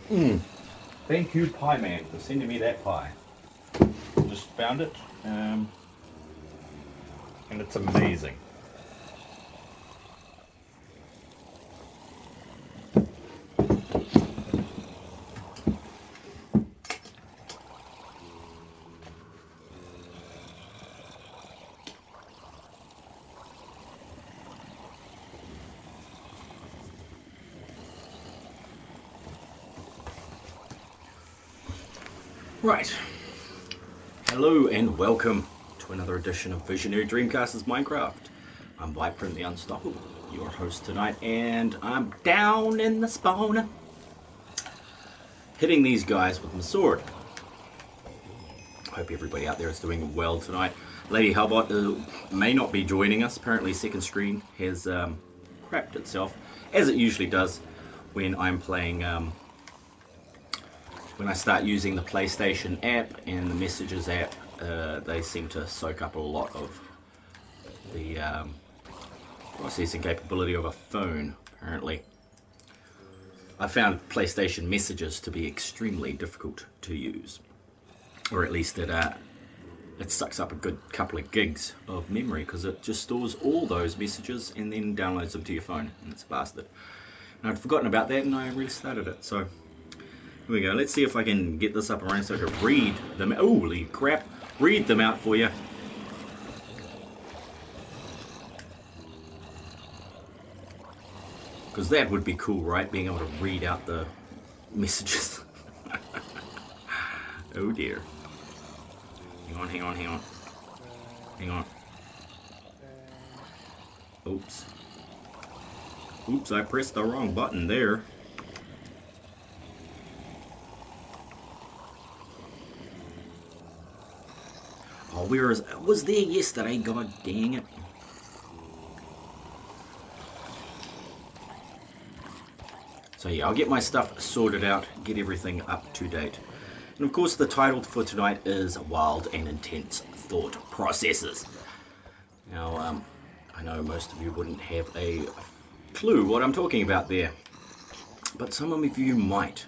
Thank you, Pie Man, for sending me that pie. Just found it, and it's amazing. Right. Hello and welcome to another edition of Visionary Dreamcasters Minecraft. I'm Vypran the Unstoppable, your host tonight, and I'm down in the spawner, hitting these guys with my sword. Hope everybody out there is doing well tonight. Lady Hellgod may not be joining us. Apparently second screen has crapped itself, as it usually does when I'm playing, when I start using the PlayStation app and the Messages app. They seem to soak up a lot of the processing capability of a phone, apparently. I found PlayStation Messages to be extremely difficult to use, or at least it sucks up a good couple of gigs of memory, because it just stores all those messages and then downloads them to your phone, and it's a bastard. And I'd forgotten about that and I restarted it, so here we go. Let's see if I can get this up and running so I can read them. Holy crap! Read them out for you. Because that would be cool, right? Being able to read out the messages. Oh dear. Hang on. Oops. Oops, I pressed the wrong button there. Oh, where is... I was there yesterday, god dang it. So yeah, I'll get my stuff sorted out, get everything up to date. And of course the title for tonight is Wild and Intense Thought Processes. Now, I know most of you wouldn't have a clue what I'm talking about there, but some of you might.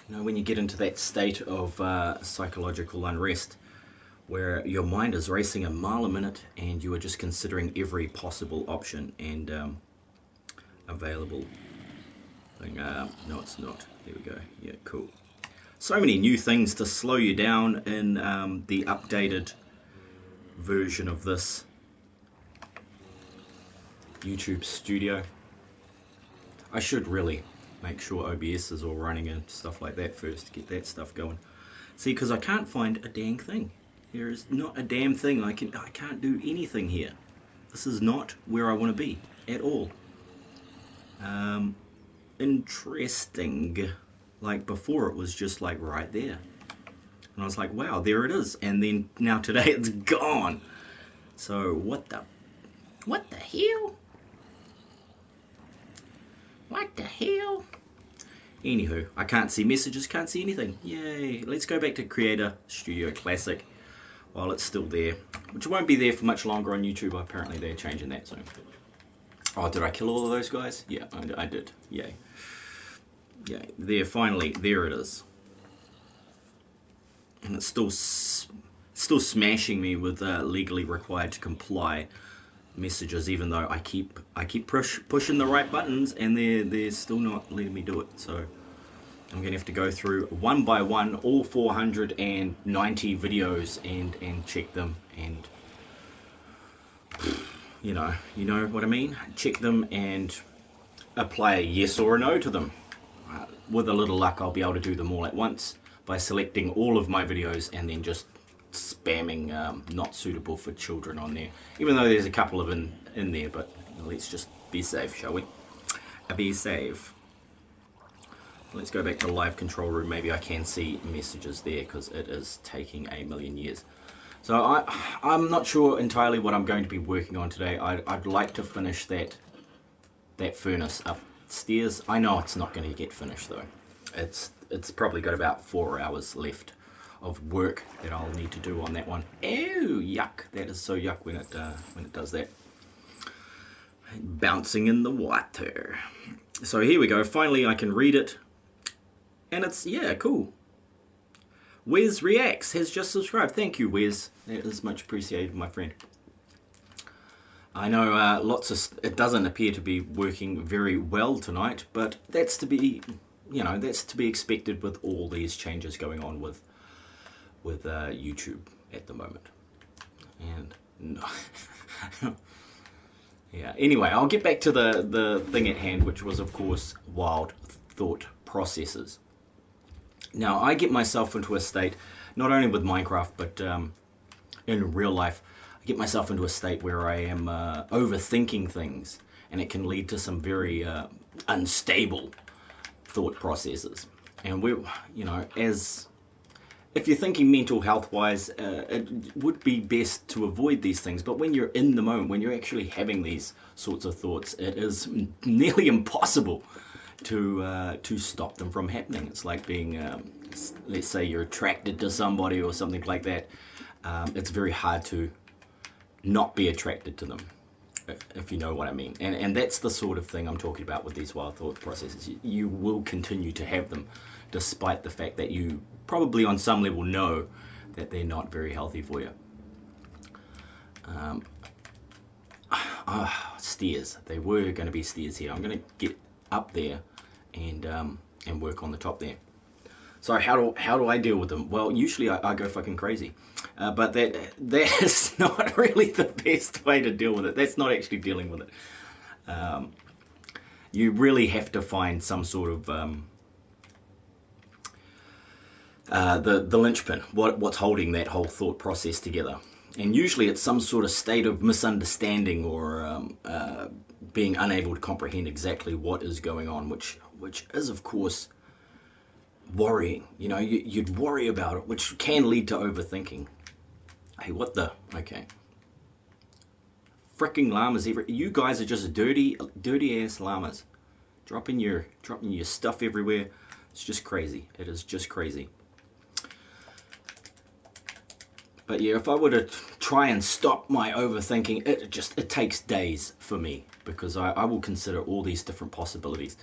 You know, when you get into that state of psychological unrest, where your mind is racing a mile a minute and you are just considering every possible option and available thing. No, it's not. There we go. Yeah, cool. So many new things to slow you down in the updated version of this YouTube studio. I should really make sure OBS is all running and stuff like that first to get that stuff going. See, because I can't find a dang thing. There is not a damn thing. I can't do anything here. This is not where I want to be at all. Interesting. Like before it was just like right there. And I was like, wow, there it is. And then now today it's gone. So what the hell? What the hell? Anywho, I can't see messages, can't see anything. Yay. Let's go back to Creator Studio Classic while it's still there, which won't be there for much longer on YouTube. Apparently they're changing that soon. Oh, did I kill all of those guys? Yeah, I did. Yay. Yay. There, finally, there it is. And it's still smashing me with legally required to comply messages, even though I keep pushing the right buttons and they're still not letting me do it. So I'm gonna have to go through one by one all 490 videos and check them, and you know what I mean, check them and apply a yes or a no to them. With a little luck I'll be able to do them all at once by selecting all of my videos and then just spamming not suitable for children on there, even though there's a couple of in there, but let's just be safe, shall we? Be safe. Let's go back to the live control room. Maybe I can see messages there, because it is taking a million years. So I'm not sure entirely what I'm going to be working on today. I'd like to finish that furnace upstairs. I know it's not going to get finished though. It's probably got about 4 hours left of work that I'll need to do on that one. Ew, yuck! That is so yuck when it does that. Bouncing in the water. So here we go. Finally, I can read it. And it's, yeah, cool. Wes Reacts has just subscribed. Thank you, Wes. That is much appreciated, my friend. I know it doesn't appear to be working very well tonight, but that's to be, that's to be expected with all these changes going on with YouTube at the moment. And no. Yeah. Anyway, I'll get back to the thing at hand, which was, of course, wild thought processes. Now, I get myself into a state, not only with Minecraft, but in real life, I get myself into a state where I am overthinking things, and it can lead to some very unstable thought processes. And if you're thinking mental health wise, it would be best to avoid these things. But when you're in the moment, when you're actually having these sorts of thoughts, it is nearly impossible to stop them from happening. It's like being, let's say you're attracted to somebody or something like that. It's very hard to not be attracted to them, if you know what I mean. And that's the sort of thing I'm talking about with these wild thought processes. You will continue to have them, despite the fact that you probably on some level know that they're not very healthy for you. Stairs. They were going to be stairs here. I'm going to get up there and work on the top there. So how do I deal with them? Well, usually I go fucking crazy. But that is not really the best way to deal with it. That's not actually dealing with it. You really have to find some sort of the linchpin, what's holding that whole thought process together. And usually it's some sort of state of misunderstanding or being unable to comprehend exactly what is going on, which is, of course, worrying. You'd worry about it, which can lead to overthinking. Hey, what the? Okay. Fricking llamas you guys are just dirty ass llamas. Dropping your stuff everywhere. It's just crazy. It is just crazy. But yeah, if I were to try and stop my overthinking, it takes days for me, because I will consider all these different possibilities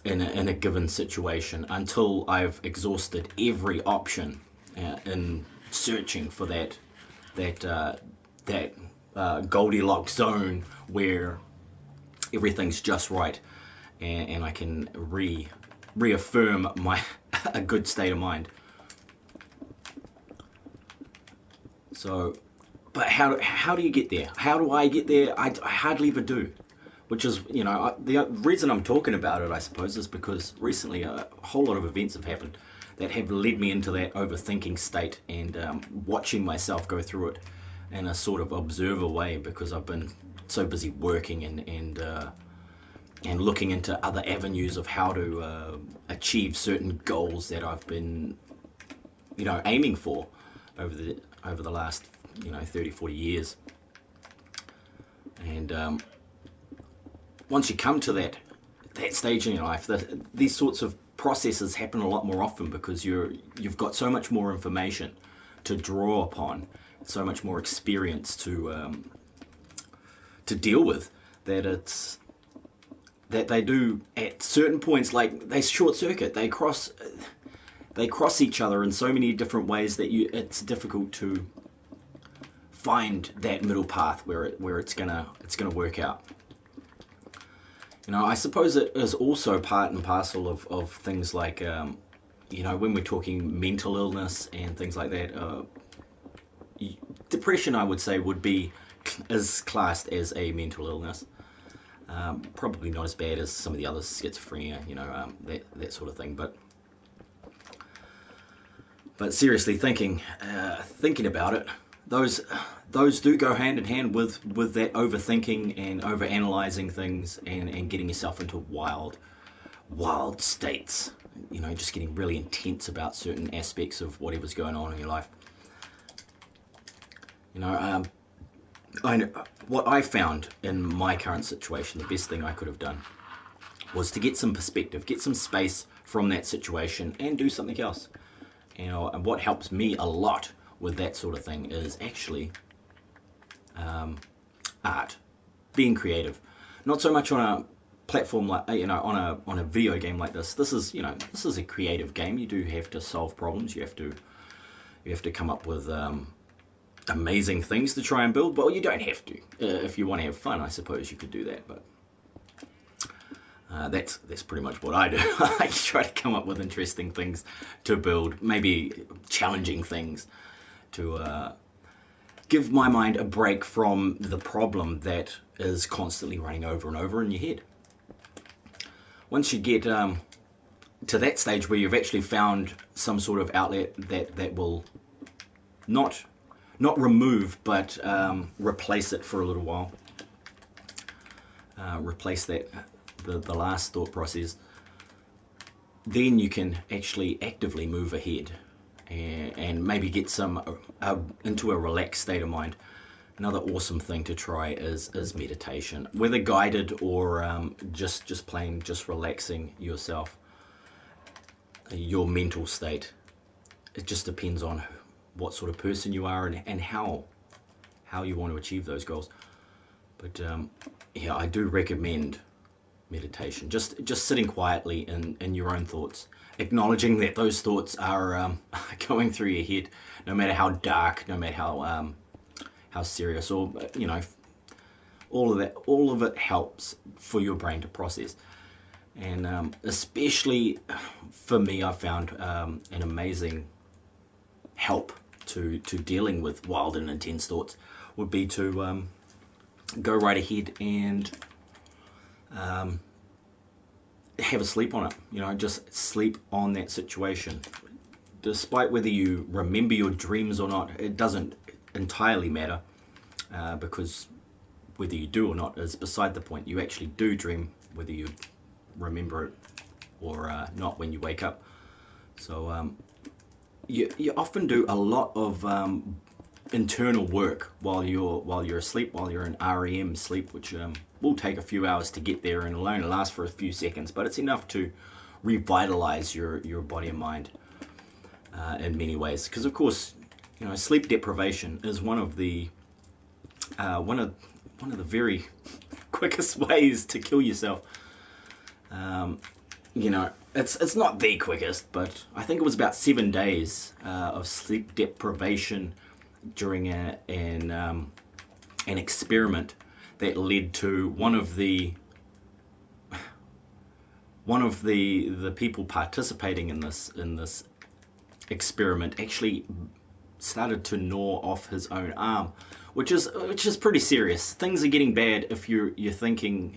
in a given situation until I've exhausted every option in searching for that Goldilocks zone where everything's just right, and I can reaffirm a good state of mind. So, but how do you get there? How do I get there? I hardly ever do. Which is, the reason I'm talking about it, I suppose, is because recently a whole lot of events have happened that have led me into that overthinking state, and watching myself go through it in a sort of observer way, because I've been so busy working and looking into other avenues of how to achieve certain goals that I've been, aiming for over the last 30, 40 years. And once you come to that stage in your life, these sorts of processes happen a lot more often, because you've got so much more information to draw upon, so much more experience to deal with, that they do at certain points, like they short circuit, they cross each other in so many different ways that it's difficult to find that middle path where it's gonna work out. I suppose it is also part and parcel of things like, when we're talking mental illness and things like that, depression, I would say, is classed as a mental illness. Probably not as bad as some of the others, schizophrenia, that sort of thing. But seriously, thinking about it, those do go hand in hand with that overthinking and overanalyzing things and getting yourself into wild states. Just getting really intense about certain aspects of whatever's going on in your life. What I found in my current situation, the best thing I could have done was to get some perspective, get some space from that situation, and do something else. And what helps me a lot with that sort of thing is actually art, being creative. Not so much on platform like, you know, on a video game like this, this is, you know, this is a creative game. You do have to solve problems. You have to come up with amazing things to try and build. Well, you don't have to. If you want to have fun, I suppose you could do that. But that's pretty much what I do. I try to come up with interesting things to build, maybe challenging things to give my mind a break from the problem that is constantly running over and over in your head. Once you get to that stage where you've actually found some sort of outlet that will not remove, but replace it for a little while, replace that the last thought process, then you can actually actively move ahead and maybe get some into a relaxed state of mind. Another awesome thing to try is meditation, whether guided or just plain just relaxing yourself, your mental state. It just depends on what sort of person you are and how you want to achieve those goals. But yeah, I do recommend meditation, just sitting quietly in your own thoughts, acknowledging that those thoughts are going through your head, no matter how dark, no matter how serious, or, you know, all of it helps for your brain to process. And especially for me, I found an amazing help to dealing with wild and intense thoughts would be to go right ahead and have a sleep on it. You know, just sleep on that situation. Despite whether you remember your dreams or not, it doesn't entirely matter, because whether you do or not is beside the point. You actually do dream, whether you remember it or not when you wake up. So you often do a lot of internal work while you're asleep, while you're in REM sleep, which will take a few hours to get there and will only last for a few seconds, but it's enough to revitalize your body and mind in many ways. Because of course, you know, sleep deprivation is one of the very quickest ways to kill yourself. You know, it's not the quickest, but I think it was about 7 days of sleep deprivation during an experiment that led to one of the people participating in this experiment actually started to gnaw off his own arm, which is pretty serious. Things are getting bad if you're thinking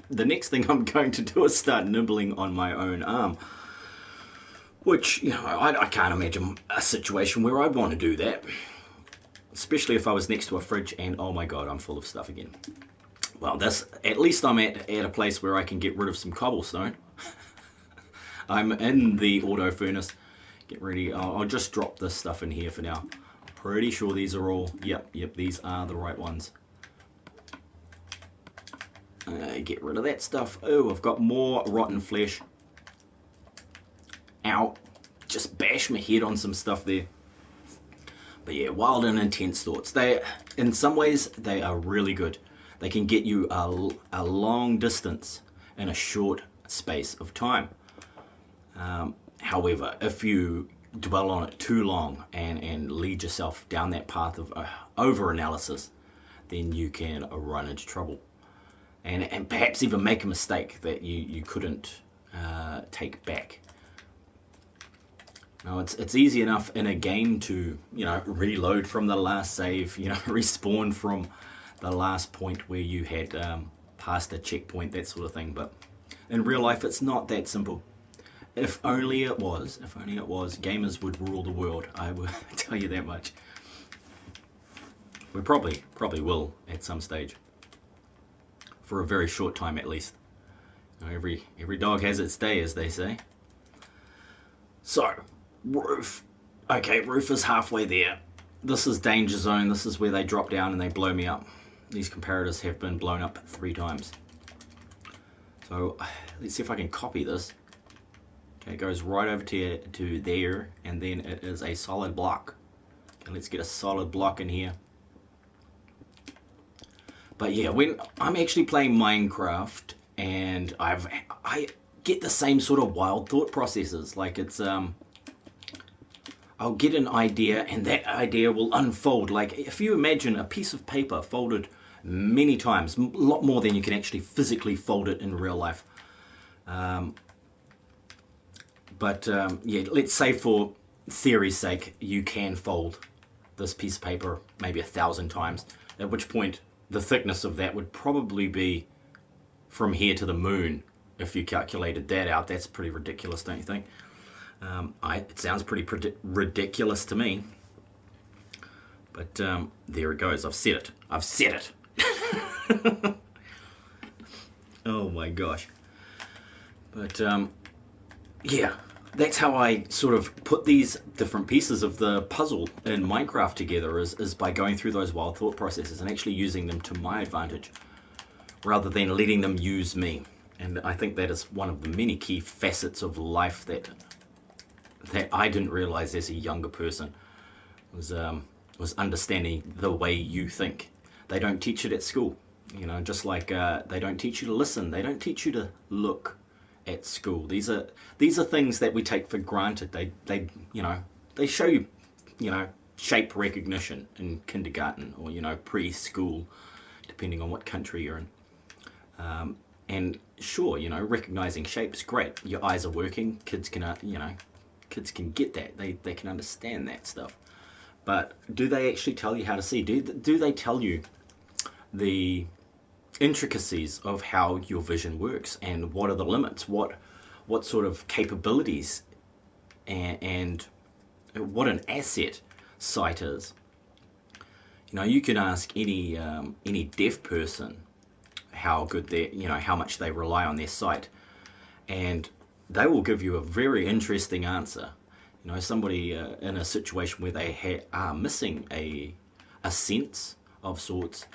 the next thing I'm going to do is start nibbling on my own arm. Which, you know, I can't imagine a situation where I'd want to do that. Especially if I was next to a fridge and, oh my god, I'm full of stuff again. Well, at least I'm at a place where I can get rid of some cobblestone. I'm in the auto furnace. Get ready. I'll just drop this stuff in here for now. Pretty sure these are all, yep, these are the right ones. Get rid of that stuff. Oh, I've got more rotten flesh. Ow. Just bash my head on some stuff there. But yeah, wild and intense thoughts. In some ways, they are really good. They can get you a long distance in a short space of time. However, if you dwell on it too long and lead yourself down that path of over-analysis, then you can run into trouble. And perhaps even make a mistake that you couldn't take back. Now, it's easy enough in a game to, you know, reload from the last save, you know, respawn from the last point where you had passed a checkpoint, that sort of thing. But in real life, it's not that simple. If only it was, gamers would rule the world. I will tell you that much. We probably will at some stage. For a very short time, at least. You know, every dog has its day, as they say. So, roof. Okay, roof is halfway there. This is danger zone. This is where they drop down and they blow me up. These comparators have been blown up 3 times. So, let's see if I can copy this. Okay, it goes right over to there, and then it is a solid block. Okay, let's get a solid block in here. But yeah, when I'm actually playing Minecraft and I get the same sort of wild thought processes. Like it's I'll get an idea, and that idea will unfold. Like if you imagine a piece of paper folded many times, a lot more than you can actually physically fold it in real life. Yeah, let's say for theory's sake, you can fold this piece of paper maybe 1,000 times, at which point the thickness of that would probably be from here to the moon. If you calculated that out, that's pretty ridiculous, don't you think? It sounds pretty ridiculous to me. But there it goes. I've said it. I've said it. Oh my gosh. But yeah, that's how I sort of put these different pieces of the puzzle in Minecraft together, is by going through those wild thought processes and actually using them to my advantage, rather than letting them use me. And I think that is one of the many key facets of life that I didn't realize as a younger person, was understanding the way you think. They don't teach it at school, you know, just like they don't teach you to listen. They don't teach you to look at school. These are things that we take for granted. They you know, they show you, you know, shape recognition in kindergarten, or, you know, preschool, depending on what country you're in. And sure, you know, recognizing shapes, great. Your eyes are working. Kids can, you know, kids can get that. They can understand that stuff. But do they actually tell you how to see? Do they tell you the intricacies of how your vision works, and what are the limits? What sort of capabilities and what an asset sight is? You know, you can ask any deaf person how good they, you know, how much they rely on their sight, and they will give you a very interesting answer. You know, somebody in a situation where they are missing a sense of sorts,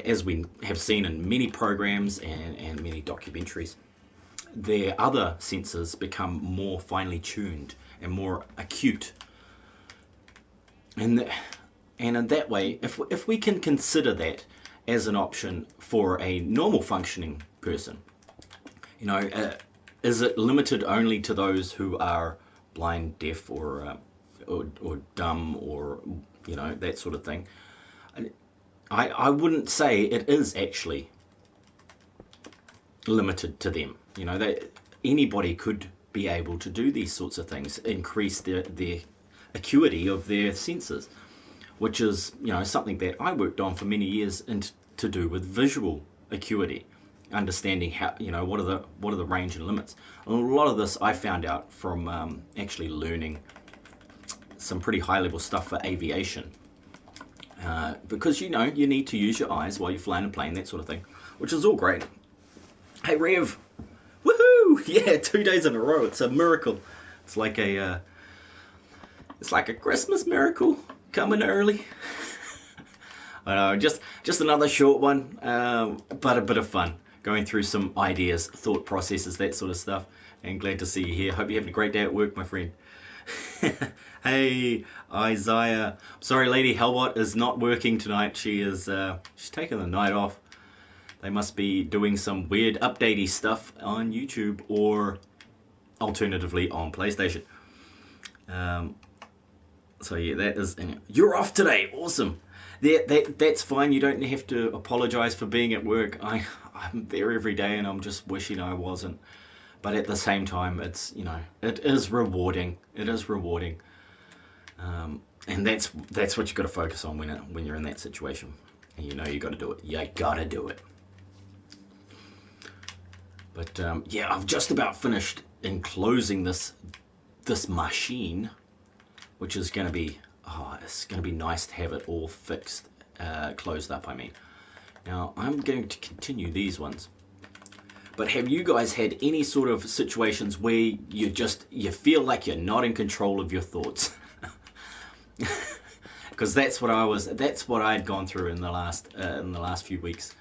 as we have seen in many programs and many documentaries, their other senses become more finely tuned and more acute. And in that way, if we can consider that as an option for a normal functioning person, you know, is it limited only to those who are blind, deaf, or dumb, or, you know, that sort of thing? I wouldn't say it is actually limited to them. You know, that anybody could be able to do these sorts of things, increase their acuity of their senses, which is, you know, something that I worked on for many years, and to do with visual acuity, understanding how, you know, what are the range and limits. And a lot of this I found out from actually learning some pretty high level stuff for aviation. Because, you know, you need to use your eyes while you're flying a plane, that sort of thing, which is all great. Hey Rev, woohoo! Yeah, 2 days in a row. It's a miracle. It's like a Christmas miracle coming early. I know, just another short one, but a bit of fun, going through some ideas, thought processes, that sort of stuff. And glad to see you here. Hope you're having a great day at work, my friend. Hey, Isaiah. Sorry, Lady Hellbot is not working tonight. She's taking the night off. They must be doing some weird updatey stuff on YouTube, or alternatively on PlayStation. So yeah, that is. You're off today. Awesome. That's fine. You don't have to apologize for being at work. I'm there every day, and I'm just wishing I wasn't. But at the same time, it's, you know, it is rewarding. It is rewarding. And that's what you got to focus on when you're in that situation. And you know you got to do it. You got to do it. But yeah, I've just about finished enclosing this machine, which is going to be, it's going to be nice to have it all fixed, closed up, I mean. Now, I'm going to continue these ones. But have you guys had any sort of situations where you feel like you're not in control of your thoughts? Because that's what I had gone through in the last few weeks.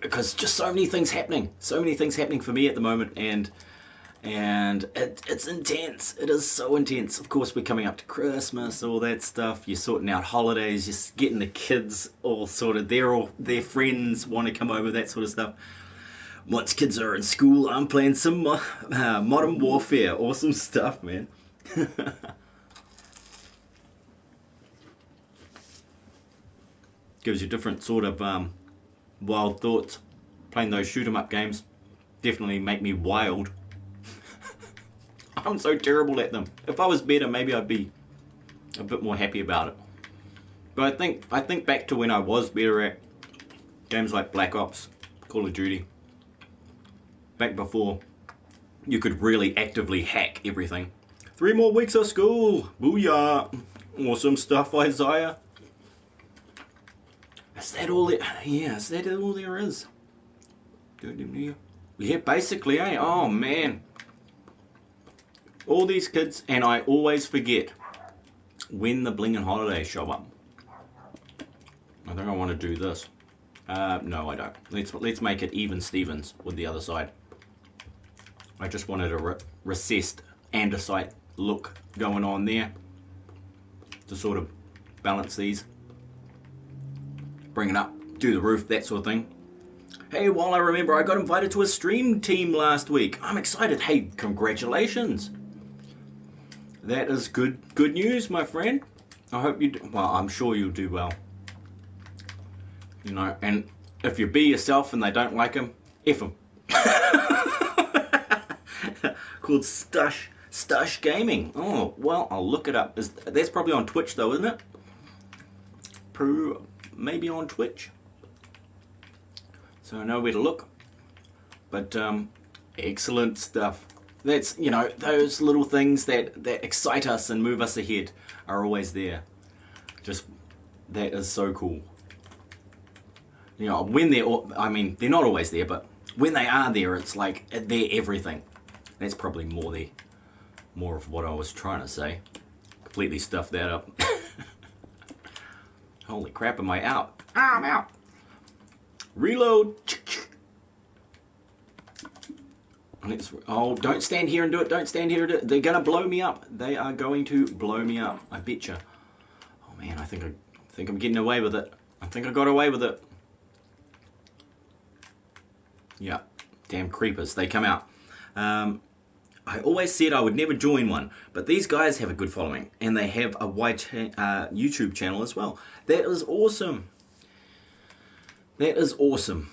Because just so many things happening for me at the moment, and it's intense. It is so intense. Of course, we're coming up to Christmas, all that stuff. You're sorting out holidays. You're getting the kids all sorted. Their friends want to come over, that sort of stuff. Once kids are in school, I'm playing some Modern Warfare. Awesome stuff, man. Gives you different sort of wild thoughts. Playing those shoot 'em up games definitely make me wild. I'm so terrible at them. If I was better, maybe I'd be a bit more happy about it. But I think back to when I was better at games like Black Ops, Call of Duty. Back before you could really actively hack everything. 3 more weeks of school. Booyah. Awesome stuff, Isaiah. Is that all there? Yeah, is that all there is? Yeah, basically, eh? Oh, man. All these kids, and I always forget when the Bling and Holidays show up. I think I want to do this. No, I don't. Let's make it even Stevens with the other side. I just wanted a recessed andesite look going on there to sort of balance these. Bring it up, do the roof, that sort of thing. Hey, while I remember, I got invited to a stream team last week. I'm excited. Hey, congratulations. That is good news, my friend. I hope you do. Well, I'm sure you'll do well. You know, and if you be yourself and they don't like them, F them. Called Stush Gaming. Oh, well, I'll look it up. That's probably on Twitch though, isn't it? Maybe on Twitch. So I know where to look. But excellent stuff. That's, you know, those little things that excite us and move us ahead are always there. Just, that is so cool. You know, when they're not always there, but when they are there, it's like they're everything. That's probably more of what I was trying to say. Completely stuffed that up. Holy crap, am I out? Ah, I'm out. Reload. Oh, don't stand here and do it. Don't stand here and do it. They're going to blow me up. They are going to blow me up. I betcha. Oh, man, I think I'm getting away with it. I think I got away with it. Yeah, damn creepers. They come out. I always said I would never join one, but these guys have a good following, and they have a YouTube channel as well. That is awesome. That is awesome.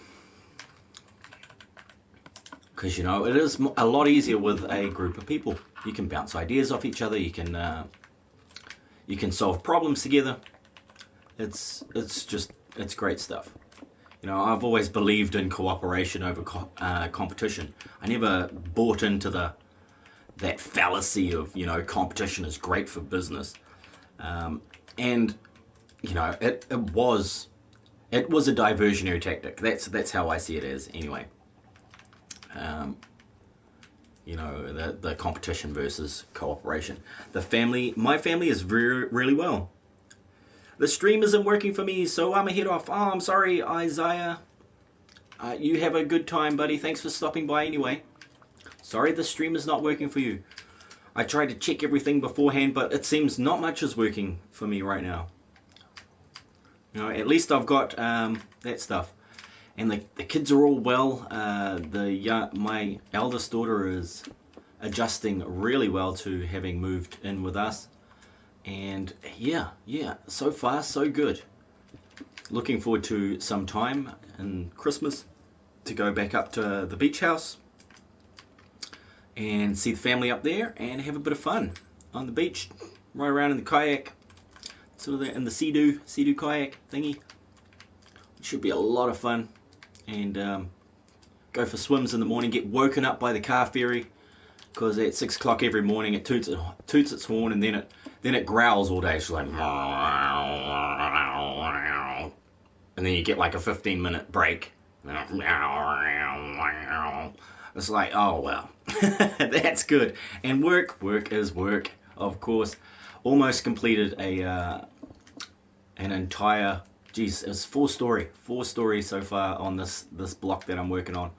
Because, you know, it is a lot easier with a group of people. You can bounce ideas off each other. You can solve problems together. It's great stuff. You know, I've always believed in cooperation over competition. I never bought into that fallacy of, you know, competition is great for business. And, you know, it was a diversionary tactic. That's how I see it as, anyway. You know, the competition versus cooperation. My family is really well. The stream isn't working for me, so I'm a head off. Oh, I'm sorry, Isaiah. You have a good time, buddy. Thanks for stopping by anyway. Sorry the stream is not working for you. I tried to check everything beforehand, but it seems not much is working for me right now. You know, at least I've got that stuff. And the kids are all well. My eldest daughter is adjusting really well to having moved in with us. And yeah, so far so good. Looking forward to some time in Christmas to go back up to the beach house and see the family up there and have a bit of fun on the beach, right around in the kayak, sort of in the sea-doo kayak thingy. It should be a lot of fun. And go for swims in the morning, get woken up by the car ferry, because at 6 o'clock every morning it toots its horn, and then it growls all day. It's like, and then you get like a 15-minute break. It's like, oh well, that's good. And work is work, of course. Almost completed an entire, geez, it's 4 stories so far on this block that I'm working on.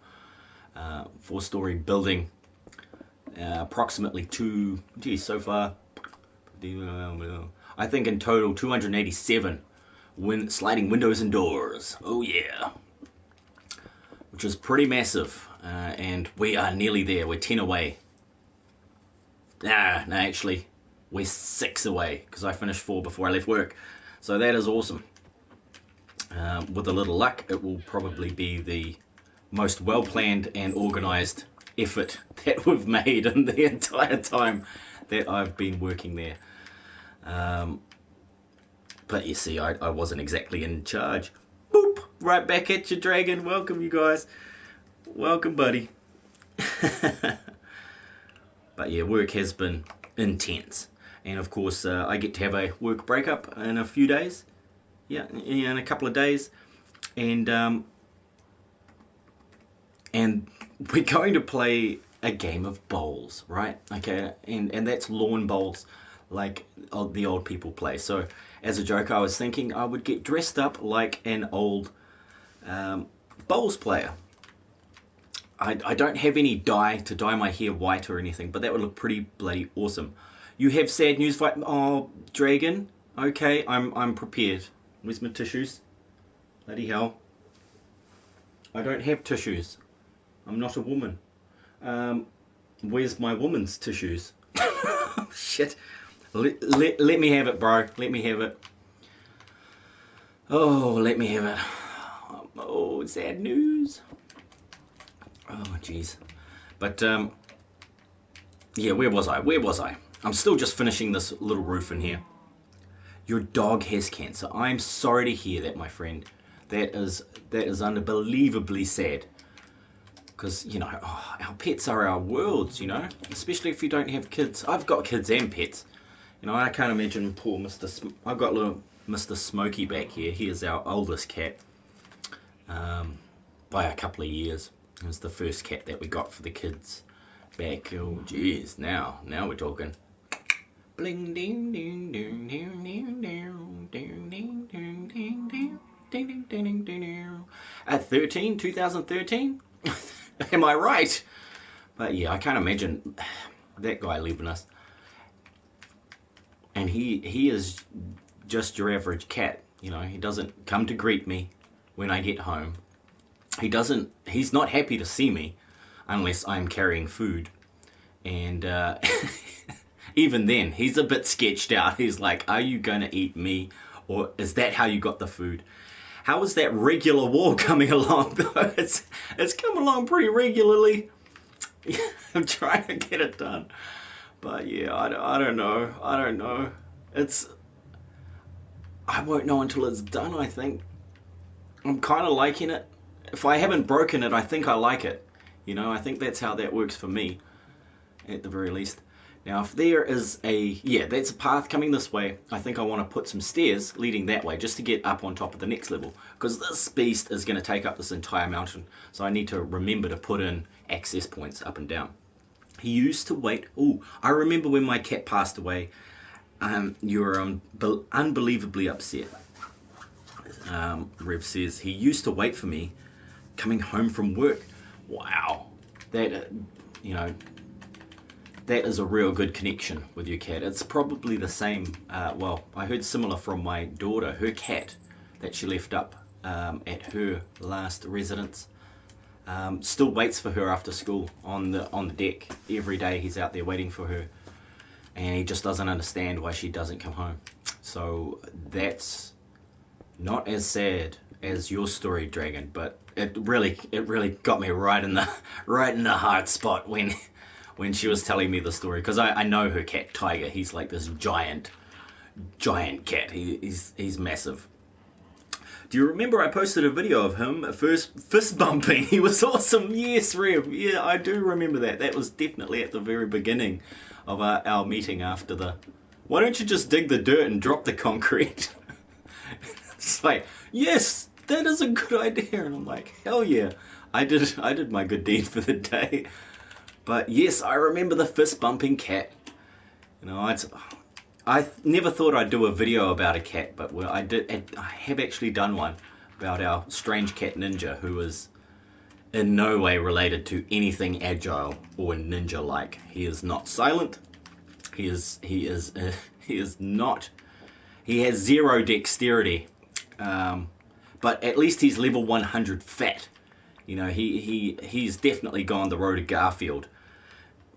4-story building. Approximately so far, I think in total 287 sliding windows and doors. Oh yeah. which is pretty massive. And we are nearly there. We're 10 away. No, actually, we're 6 away because I finished 4 before I left work. So that is awesome. With a little luck, it will probably be the most well-planned and organised effort that we've made in the entire time that I've been working there. But you see, I wasn't exactly in charge. Boop! Right back at you, Dragon. Welcome, you guys. Welcome, buddy. But yeah, work has been intense. And of course, I get to have a work breakup in a few days. Yeah, in a couple of days. And we're going to play a game of bowls, right? Okay, and that's lawn bowls, like the old people play. So as a joke, I was thinking I would get dressed up like an old bowls player. I don't have any dye to dye my hair white or anything, but that would look pretty bloody awesome. You have sad news, oh, Dragon. Okay, I'm prepared. Where's my tissues? Bloody hell. I don't have tissues. I'm not a woman. Where's my woman's tissues? Oh, shit. Let me have it, bro. Let me have it. Oh, let me have it. Oh, sad news. Oh, jeez. But, yeah, where was I? I'm still just finishing this little roof in here. Your dog has cancer. I'm sorry to hear that, my friend. That is unbelievably sad. Because, you know, our pets are our worlds, you know. Especially if you don't have kids. I've got kids and pets. You know, I can't imagine poor I've got little Mr. Smokey back here. He is our oldest cat. By a couple of years. It was the first cat that we got for the kids back. Oh, jeez. Now we're talking. Bling ding ding ding ding ding ding ding ding ding ding ding ding ding ding. At 2013? Am I right? But yeah, I can't imagine that guy leaving us. And he is just your average cat. You know, he doesn't come to greet me when I get home. He's not happy to see me unless I'm carrying food. And even then, he's a bit sketched out. He's like, are you going to eat me? Or is that how you got the food? How is that regular war coming along, though? It's come along pretty regularly. I'm trying to get it done. But yeah, I don't know. I won't know until it's done, I think. I'm kind of liking it. If I haven't broken it, I think I like it. You know, I think that's how that works for me, at the very least. Now, if there is that's a path coming this way, I think I want to put some stairs leading that way, just to get up on top of the next level. Because this beast is going to take up this entire mountain, so I need to remember to put in access points up and down. He used to wait. Oh, I remember when my cat passed away. You were unbelievably upset. Rev says, he used to wait for me coming home from work. Wow. That, you know, that is a real good connection with your cat. It's probably the same, well, I heard similar from my daughter, her cat that she left up at her last residence. Still waits for her after school on the deck. Every day he's out there waiting for her. And he just doesn't understand why she doesn't come home. So that's not as sad as your story, Dragon, but it really got me right in the heart spot when she was telling me the story, because I know her cat Tiger. He's like this giant cat. He's massive. Do you remember I posted a video of him first fist bumping? He was awesome. Yes, Rev. Yeah, I do remember that. That was definitely at the very beginning of our meeting after the... Why don't you just dig the dirt and drop the concrete? It's like, yes, that is a good idea. And I'm like, hell yeah, I did my good deed for the day. But yes, I remember the fist bumping cat. You know, I never thought I'd do a video about a cat, but I have actually done one about our strange cat Ninja, who is in no way related to anything agile or ninja-like. He is not silent. He has zero dexterity. But at least he's level 100 fat. You know, he's definitely gone the road to Garfield.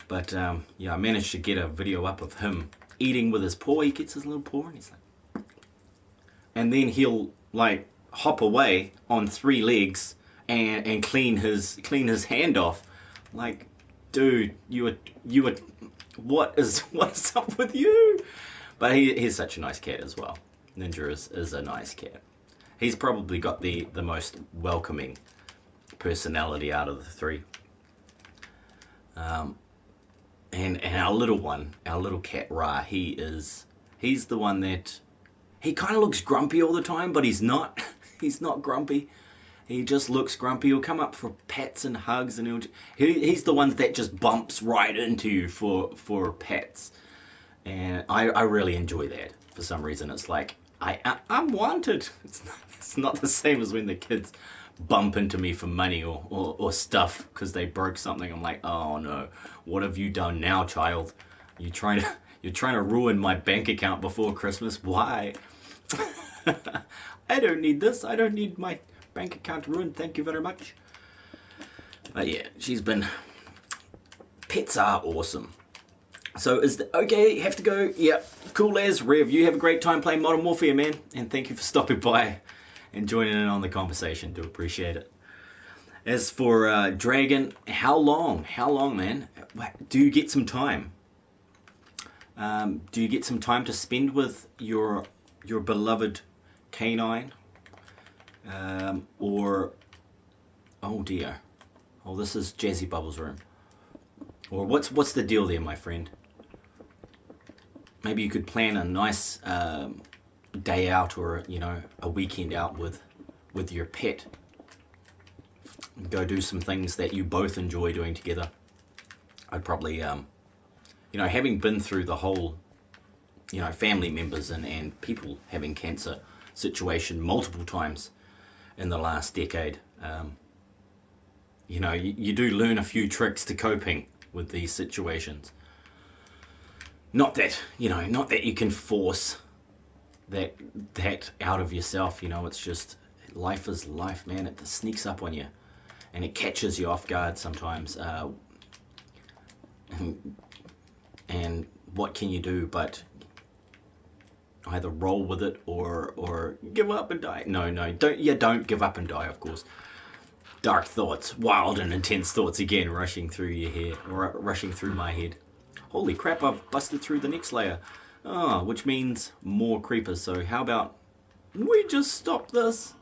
But yeah, I managed to get a video up of him eating with his paw. He gets his little paw and he's like, and then he'll like hop away on 3 legs and clean his hand off. Like, dude, you were what's up with you? But he's such a nice cat as well. Ninja is a nice cat. He's probably got the most welcoming personality out of the 3. And our little one, our little cat Ra, he's the one that he kind of looks grumpy all the time, but he's not. He's not grumpy. He just looks grumpy. He'll come up for pets and hugs, and he's the one that just bumps right into you for pets. And I really enjoy that. For some reason, it's like I'm wanted. It's not the same as when the kids bump into me for money or stuff because they broke something. I'm like, oh no, what have you done now, child? You're trying to ruin my bank account before Christmas. Why? I don't need this. I don't need my bank account ruined. Thank you very much. But yeah, pets are awesome. So okay, have to go. Yep, cool as Rev. You have a great time playing Modern Warfare, man. And thank you for stopping by and joining in on the conversation. Do appreciate it. As for Dragon, how long, man? Do you get some time? Do you get some time to spend with your beloved canine? Or, oh dear, oh, this is Jazzy Bubbles' room. Or what's the deal there, my friend? Maybe you could plan a nice day out, or a weekend out with your pet. Go do some things that you both enjoy doing together. I'd probably having been through the whole family members and people having cancer situation multiple times in the last decade, you do learn a few tricks to coping with these situations. Not that you can force that out of yourself. It's just life is life, man. It sneaks up on you and it catches you off guard sometimes. And what can you do but either roll with it or give up and die? No, don't give up and die, of course. Dark thoughts, wild and intense thoughts again rushing through your head, or rushing through my head. Holy crap, I've busted through the next layer. Which means more creepers. So how about we just stop this?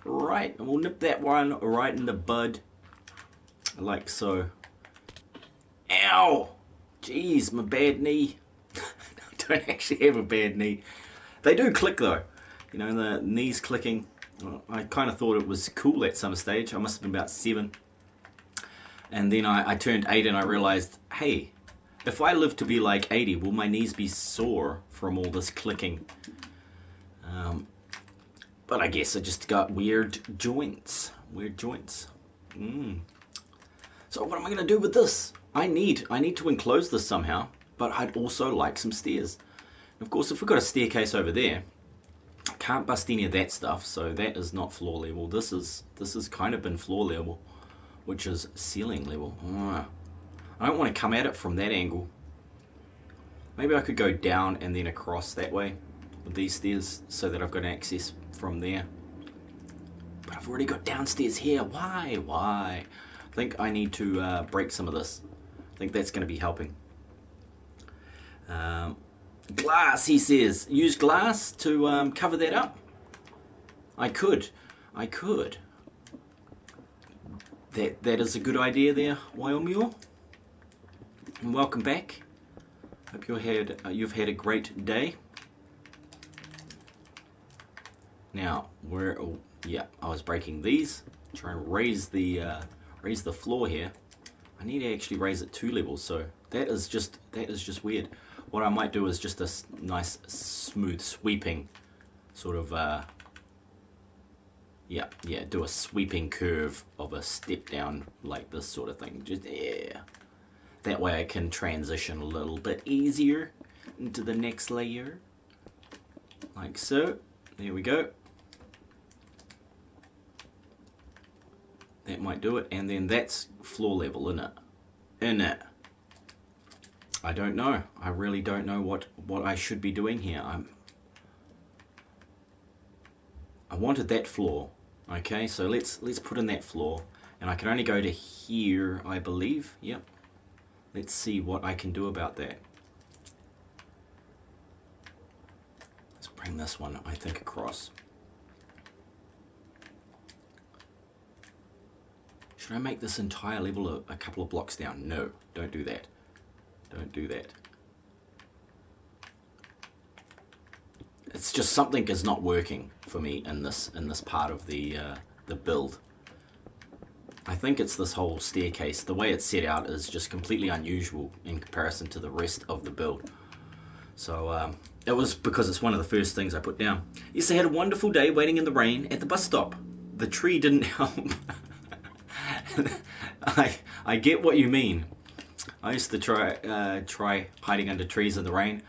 Right, we'll nip that one right in the bud. Like so. Ow! Jeez, my bad knee. I don't actually have a bad knee. They do click though. The knees clicking. I kind of thought it was cool at some stage. I must have been about 7. And then I turned 8 and I realized, hey, if I live to be like 80, will my knees be sore from all this clicking? But I guess I just got weird joints. So what am I going to do with this? I need to enclose this somehow, but I'd also like some stairs. And of course, if we've got a staircase over there, I can't bust any of that stuff, so that is not floor level. This has kind of been floor level, which is ceiling level. I don't want to come at it from that angle. Maybe I could go down and then across that way with these stairs so that I've got access from there. But I've already got downstairs here. Why? I think I need to break some of this. I think that's going to be helping. Glass, he says. Use glass to cover that up. I could. That is a good idea there, Wyoming. And welcome back. Hope you've had a great day. Now, I was breaking these. Try and raise the floor here. I need to actually raise it 2 levels, so that is just weird. What I might do is just a nice, smooth, sweeping sort of, do a sweeping curve of a step down like this sort of thing. That way I can transition a little bit easier into the next layer. Like so. There we go. That might do it. And then that's floor level, isn't it? I don't know. I really don't know what I should be doing here. I wanted that floor. Okay, so let's put in that floor. And I can only go to here, I believe. Yep. Let's see what I can do about that. Let's bring this one, I think, across. Should I make this entire level a couple of blocks down? No, don't do that. Don't do that. It's just something is not working for me in this part of the build. I think it's this whole staircase. The way it's set out is just completely unusual in comparison to the rest of the build. So it was because it's one of the first things I put down. Yes, I had a wonderful day waiting in the rain at the bus stop. The tree didn't help. I get what you mean. I used to try hiding under trees in the rain,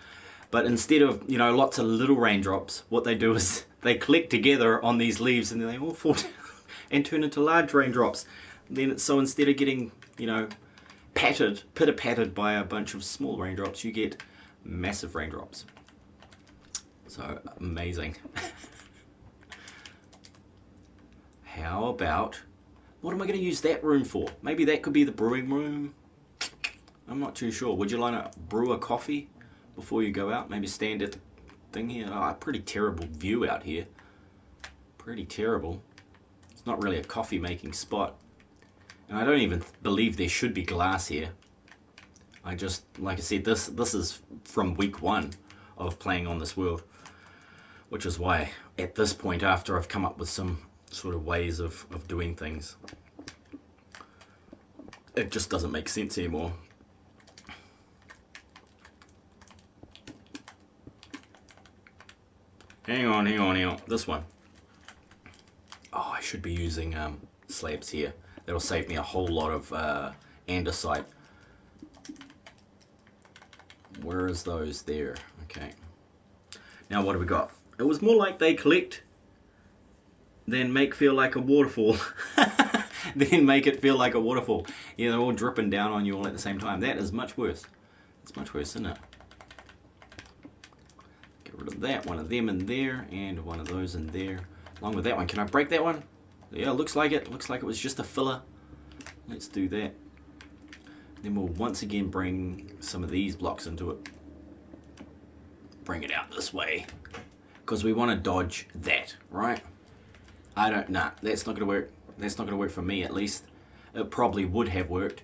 but instead of, you know, lots of little raindrops, what they do is they collect together on these leaves and then they all fall down and turn into large raindrops. So instead of getting, you know, pitter-pattered by a bunch of small raindrops, you get massive raindrops. So amazing. How about, what am I going to use that room for? Maybe that could be the brewing room. I'm not too sure. Would you like to brew a coffee before you go out? Maybe stand at the thing here. Oh, pretty terrible view out here. Pretty terrible. It's not really a coffee making spot. And I don't even believe there should be glass here. I just, like I said, this is from week 1 of playing on this world. Which is why, at this point, after I've come up with some sort of ways of doing things, it just doesn't make sense anymore. Hang on. This one. Oh, I should be using slabs here. That'll save me a whole lot of andesite. Where is those? There. Okay. Now what do we got? It was more like they collect, then make feel like a waterfall. Then make it feel like a waterfall. Yeah, they're all dripping down on you all at the same time. That is much worse. It's much worse, isn't it? Get rid of that. One of them in there, and one of those in there. Along with that one. Can I break that one? Yeah, looks like it. Looks like it was just a filler. Let's do that. Then we'll once again bring some of these blocks into it. Bring it out this way. Because we want to dodge that, right? Nah, that's not going to work. That's not going to work for me, at least. It probably would have worked.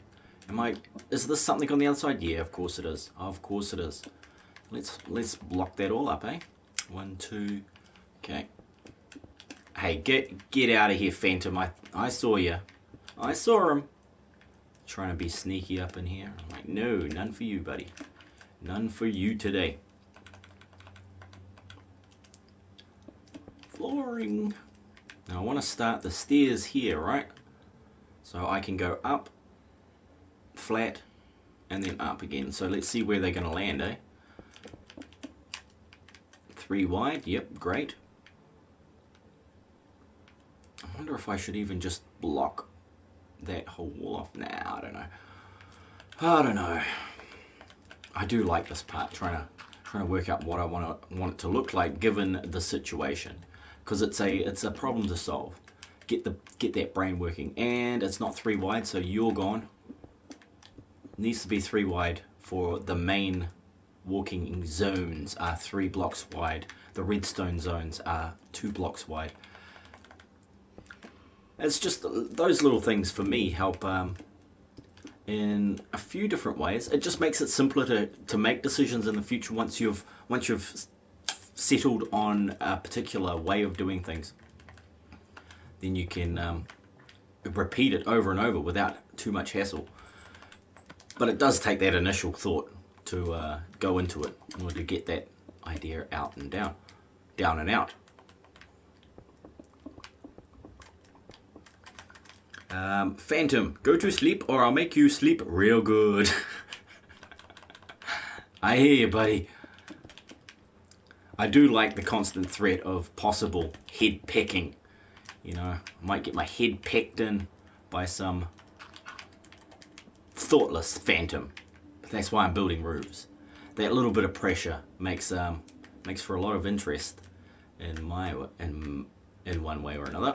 Is this something on the other side? Yeah, of course it is. Of course it is. Let's block that all up, eh? 1, 2, okay. Hey, get out of here, Phantom. I saw you. I saw him. Trying to be sneaky up in here. I'm like, no, none for you, buddy. None for you today. Flooring. Now I want to start the stairs here, right? So I can go up, flat, and then up again. So let's see where they're going to land, eh? 3 wide. Yep, great. I wonder if I should even just block that whole wall off. Nah, I don't know. I don't know. I do like this part, trying to work out what I want it to look like given the situation, because it's a problem to solve. Get that brain working, and it's not 3 wide, so you're gone. It needs to be 3 wide for the main walking zones are 3 blocks wide. The redstone zones are 2 blocks wide. It's just those little things for me help in a few different ways. It just makes it simpler to make decisions in the future once you've settled on a particular way of doing things. Then you can repeat it over and over without too much hassle. But it does take that initial thought to go into it in order to get that idea out and down and out. Phantom, go to sleep or I'll make you sleep real good. I hear you, buddy. I do like the constant threat of possible head pecking. You know, I might get my head pecked in by some thoughtless phantom. But that's why I'm building roofs. That little bit of pressure makes for a lot of interest in in one way or another.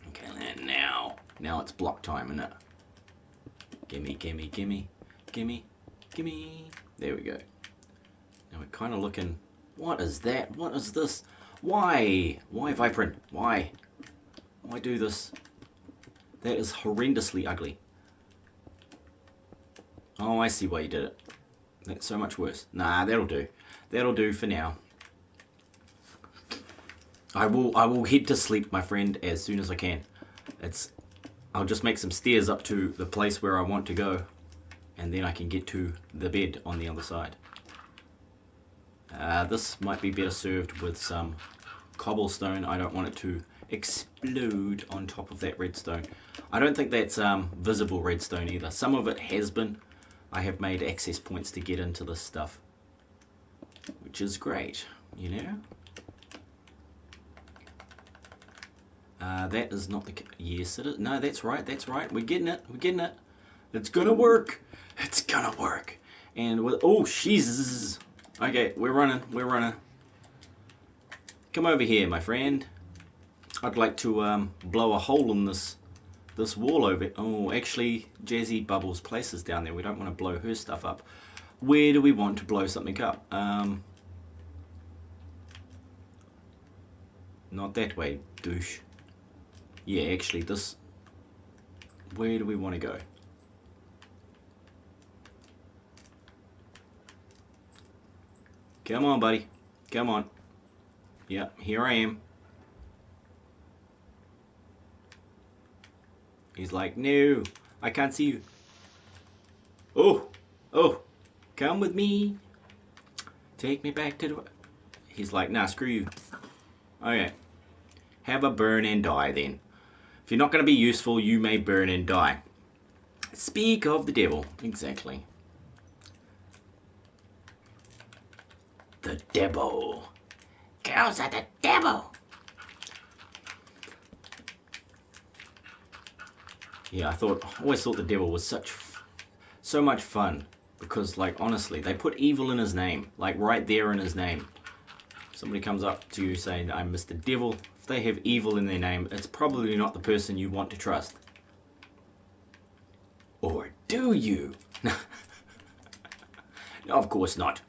Okay, and now it's block time, isn't it? Gimme, gimme, gimme, gimme, gimme. There we go. Now we're kind of looking. What is that? What is this? Why? Why, Vypran? Why? Why do this? That is horrendously ugly. Oh, I see why you did it. That's so much worse. Nah, that'll do. That'll do for now. I will head to sleep, my friend, as soon as I can. I'll just make some stairs up to the place where I want to go, and then I can get to the bed on the other side. This might be better served with some cobblestone. I don't want it to explode on top of that redstone. I don't think that's visible redstone either. Some of it has been. I have made access points to get into this stuff, which is great, you know. That is not the... Yes, it is. No, that's right, that's right. We're getting it, we're getting it. It's gonna work. It's gonna work. And with... Oh, Jesus. Okay, we're running, we're running. Come over here, my friend. I'd like to blow a hole in this wall over it. Oh, actually, Jazzy Bubbles places down there. We don't want to blow her stuff up. Where do we want to blow something up? Not that way, douche. Yeah, actually, this... Where do we want to go? Come on, buddy. Come on. Yeah, here I am. He's like, no, I can't see you. Oh, come with me. Take me back to the... He's like, nah, screw you. Okay. Have a burn and die then. If you're not going to be useful, you may burn and die. Speak of the devil. Exactly. The devil. Girls are the devil. Yeah, I always thought the devil was so much fun, because, like, honestly, they put evil in his name, like right there in his name. Somebody comes up to you saying, I'm Mr. Devil. If they have evil in their name, it's probably not the person you want to trust. Or do you? No, of course not.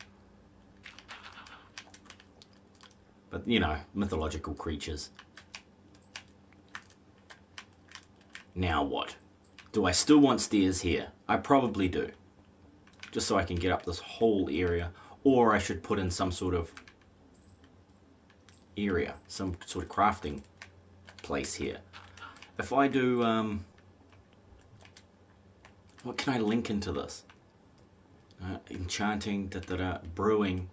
But, you know, mythological creatures. Now what? Do I still want stairs here? I probably do. Just so I can get up this whole area. Or I should put in some sort of area. Some sort of crafting place here. If I do... what can I link into this? Enchanting, brewing.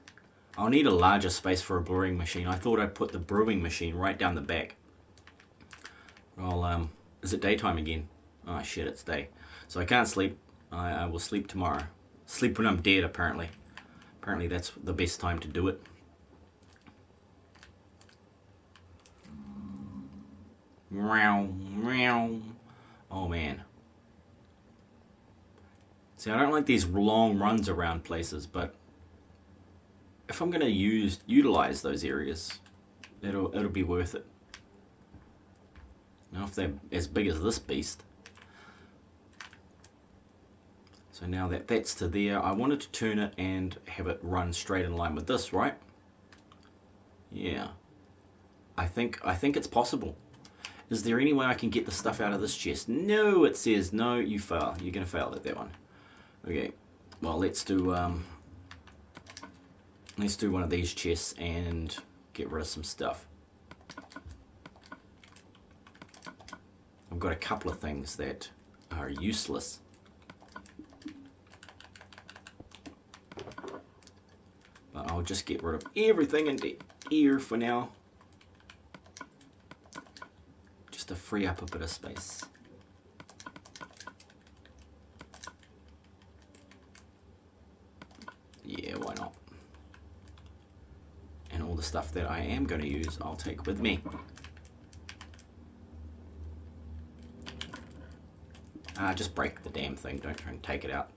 I'll need a larger space for a brewing machine. I thought I'd put the brewing machine right down the back. Well, is it daytime again? Oh shit, it's day. So I can't sleep. I will sleep tomorrow. Sleep when I'm dead, apparently. Apparently that's the best time to do it. Meow, meow. Oh man. See, I don't like these long runs around places, but if I'm gonna utilize those areas, it'll be worth it. Now if they're as big as this beast. So now that's to there, I wanted to turn it and have it run straight in line with this, right? Yeah. I think it's possible. Is there any way I can get the stuff out of this chest? No, it says no, you fail. You're gonna fail at that one. Okay. Well, let's do one of these chests and get rid of some stuff. I've got a couple of things that are useless. But I'll just get rid of everything in here for now. Just to free up a bit of space. Yeah, why not? And all the stuff that I am going to use, I'll take with me. Just break the damn thing. Don't try and take it out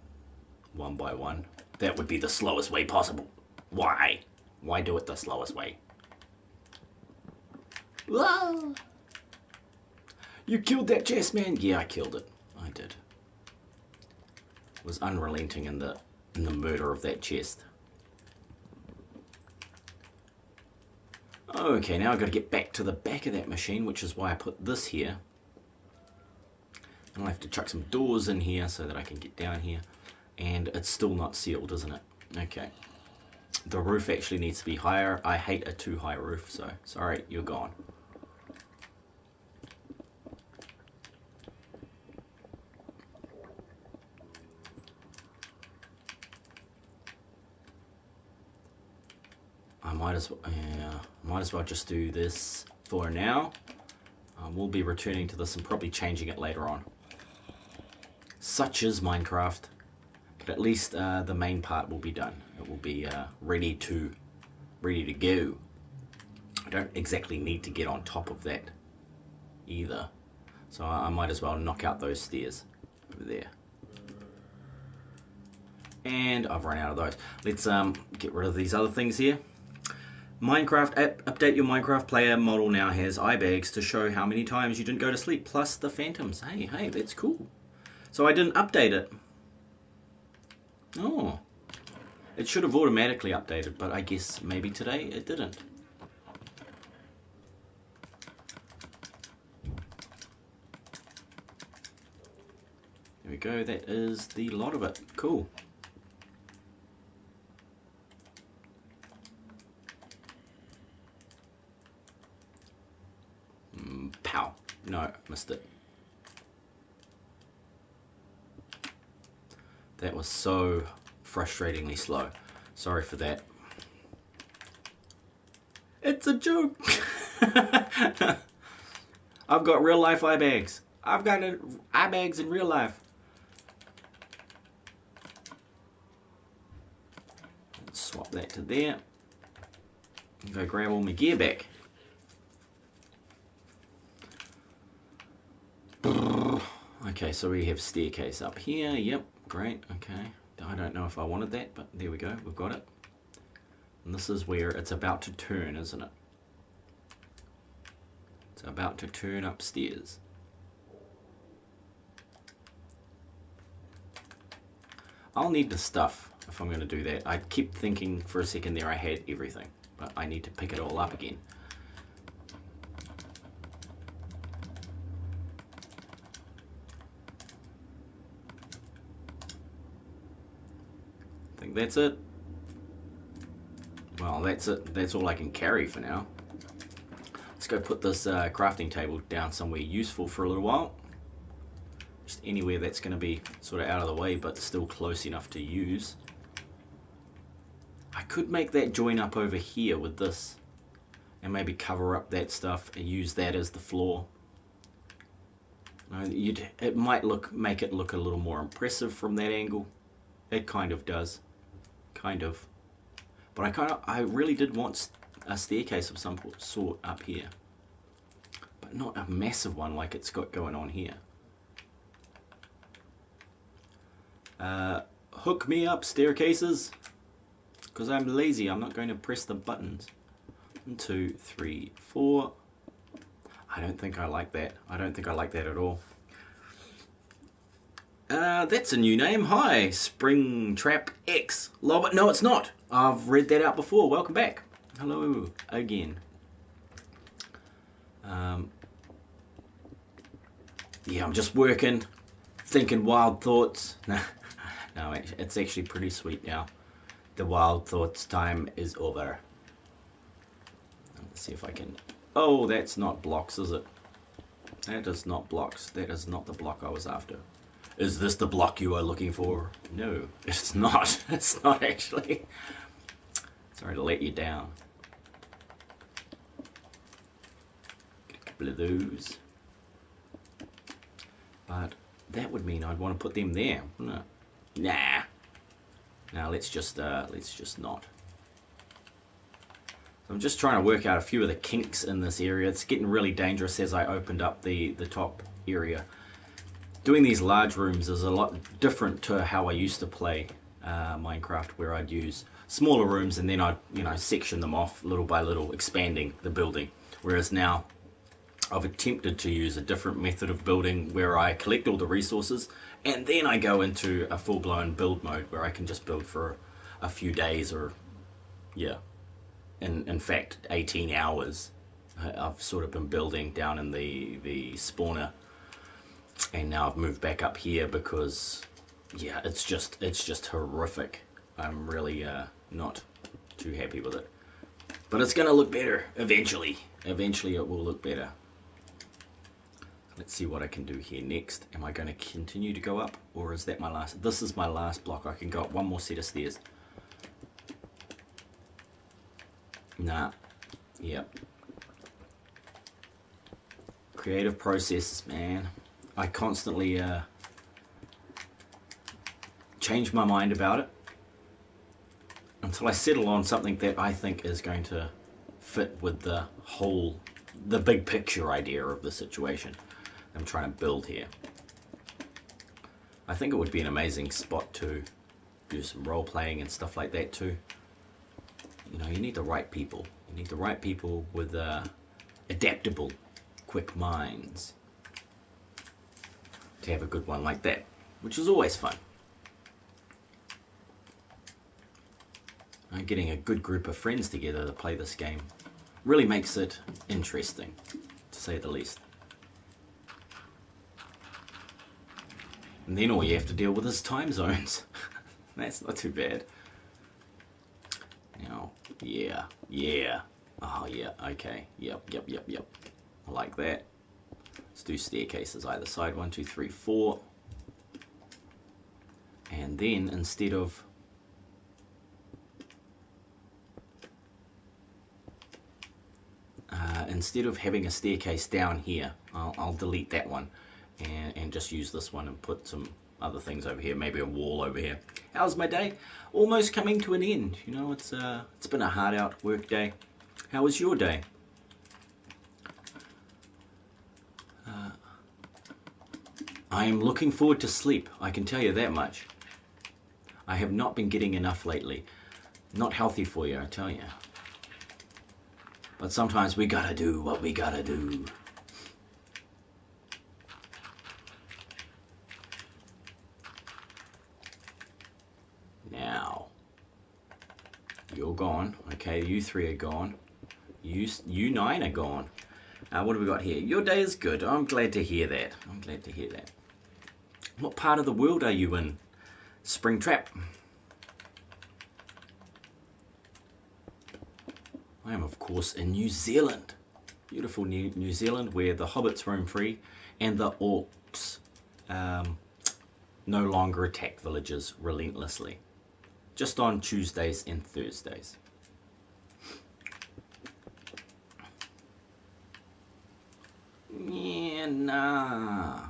one by one. That would be the slowest way possible. Why? Why do it the slowest way? Whoa! You killed that chest, man? Yeah, I killed it. I did. Was unrelenting in the murder of that chest. Okay, now I've got to get back to the back of that machine, which is why I put this here. And I'll have to chuck some doors in here so that I can get down here. And it's still not sealed, isn't it? Okay. The roof actually needs to be higher. I hate a too high roof, so sorry, you're gone. I might as well just do this for now. We'll be returning to this and probably changing it later on. Such is Minecraft. But at least the main part will be done. It will be ready to go. I don't exactly need to get on top of that either. So I might as well knock out those stairs over there. And I've run out of those. Let's get rid of these other things here. Minecraft app, update your Minecraft player model now has eye bags to show how many times you didn't go to sleep, plus the phantoms. Hey, that's cool. So I didn't update it. Oh. It should have automatically updated, but I guess maybe today it didn't. There we go, that is the lot of it. Cool. Pow. No, missed it. That was so frustratingly slow. Sorry for that. It's a joke. I've got real life eye bags. I've got eye bags in real life. Let's swap that to there. And go grab all my gear back. Okay, so we have staircase up here. Yep, great. Okay, I don't know if I wanted that, but there we go. We've got it. And this is where it's about to turn, isn't it? It's about to turn upstairs. I'll need the stuff if I'm going to do that. I kept thinking for a second there I had everything, but I need to pick it all up again. I think that's it. Well, that's it. That's all I can carry for now. Let's go put this crafting table down somewhere useful for a little while. Just anywhere that's going to be sort of out of the way, but still close enough to use. I could make that join up over here with this, and maybe cover up that stuff and use that as the floor. It might make it look a little more impressive from that angle. It kind of does, kind of. But I really did want a staircase of some sort up here, but not a massive one like it's got going on here. Hook me up, staircases, because I'm lazy. I'm not going to press the buttons. 1, 2, 3, 4. I don't think I like that. I don't think I like that at all. That's a new name. Hi, Springtrap X. Lobbit. No, it's not. I've read that out before. Welcome back. Hello again. Yeah, I'm just working, thinking wild thoughts. No, it's actually pretty sweet now. The wild thoughts time is over. Let's see if I can... Oh, that's not blocks, is it? That is not blocks. That is not the block I was after. Is this the block you are looking for? No, it's not. It's not actually. Sorry to let you down. Get a couple of those. But that would mean I'd want to put them there, wouldn't it? Nah. Now let's just not. I'm just trying to work out a few of the kinks in this area. It's getting really dangerous as I opened up the top area. doing these large rooms is a lot different to how I used to play Minecraft, where I'd use smaller rooms and then I'd, you know, section them off little by little, expanding the building. Whereas now I've attempted to use a different method of building where I collect all the resources and then I go into a full-blown build mode where I can just build for a few days, or yeah, in fact 18 hours. I've sort of been building down in the spawner, and now I've moved back up here because yeah, it's just horrific. I'm really not too happy with it, but it's gonna look better eventually. Eventually it will look better. Let's see what I can do here next. Am I going to continue to go up, or is that my last? This is my last block. I can go up one more set of stairs. Nah. Yep. Creative processes, man. I constantly change my mind about it until I settle on something that I think is going to fit with the big picture idea of the situation I'm trying to build here. I think it would be an amazing spot to do some role playing and stuff like that too. You know, you need the right people. You need the right people with adaptable, quick minds to have a good one like that, which is always fun. And getting a good group of friends together to play this game really makes it interesting, to say the least. And then all you have to deal with is time zones. That's not too bad. Now, yeah. Oh yeah, okay. Yep. I like that. Let's do staircases either side. 1, 2, 3, 4. And then instead of having a staircase down here, I'll delete that one and just use this one and put some other things over here, maybe a wall over here. How's my day? Almost coming to an end. You know, it's been a hard out work day. How was your day? I am looking forward to sleep, I can tell you that much. I have not been getting enough lately. Not healthy for you, I tell you. But sometimes we gotta do what we gotta do. Now, you're gone. Okay, you 3 are gone. You 9 are gone. What have we got here? Your day is good. I'm glad to hear that. I'm glad to hear that. What part of the world are you in? Springtrap. I am, of course, in New Zealand. Beautiful New Zealand, where the hobbits roam free and the orcs no longer attack villages relentlessly. Just on Tuesdays and Thursdays. Yeah, nah,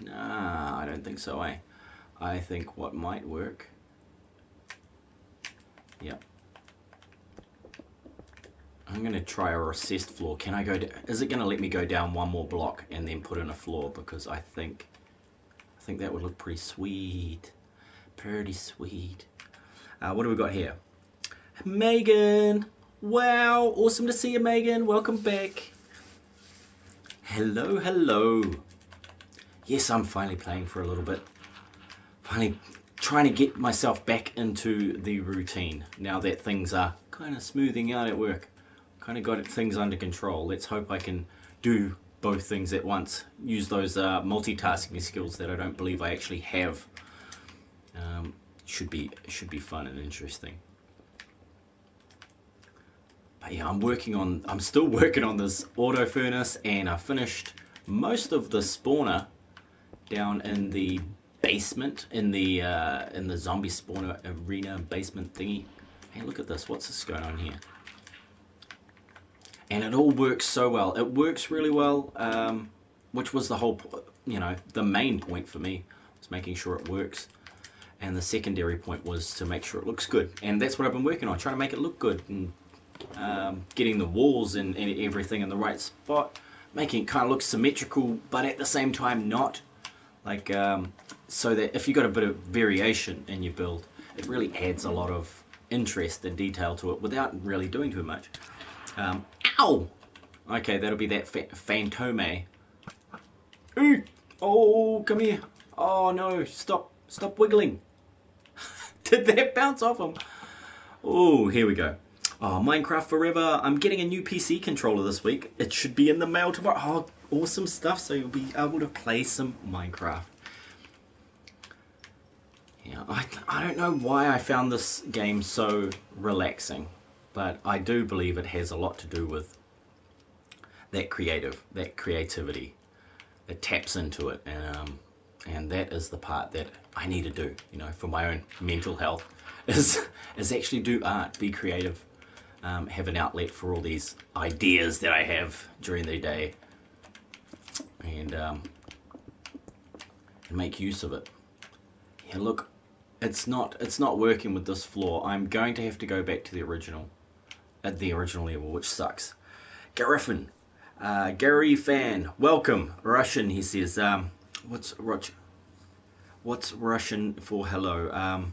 I don't think so, eh? I think what might work, yep. I'm going to try a recessed floor. Can I go, is it going to let me go down one more block and then put in a floor? Because I think that would look pretty sweet. Pretty sweet. What do we got here? Megan! Wow, awesome to see you, Megan. Welcome back. Hello. Yes, I'm finally playing for a little bit. Finally trying to get myself back into the routine now that things are kind of smoothing out at work. Kind of got things under control. Let's hope I can do both things at once. Use those multitasking skills that I don't believe I actually have. Should be fun and interesting. But yeah, I'm still working on this auto furnace, and I finished most of the spawner down in the basement, in the zombie spawner arena basement thingy. Hey, look at this. What's this going on here? And it all works so well. It works really well, which was the whole, the main point for me, was making sure it works. And the secondary point was to make sure it looks good. And that's what I've been working on, trying to make it look good. And getting the walls and everything in the right spot, making it kind of look symmetrical, but at the same time not. Like, so that if you got a bit of variation in your build, it really adds a lot of interest and detail to it without really doing too much. Ow! Okay, that'll be that Phantome. Ooh! Oh, come here. Oh no, stop wiggling. Did that bounce off him? Oh, here we go. Oh, Minecraft Forever. I'm getting a new PC controller this week. It should be in the mail tomorrow. Oh, awesome stuff. So you'll be able to play some Minecraft. Yeah, I don't know why I found this game so relaxing, but I do believe it has a lot to do with that creativity that taps into it, and that is the part that I need to do, you know, for my own mental health, is actually do art, be creative, have an outlet for all these ideas that I have during the day, and make use of it. Yeah, look, it's not working with this floor. I'm going to have to go back to the original, at the original level, which sucks. Gariffin, Gary Fan, welcome. Russian, he says. What's Russian for hello?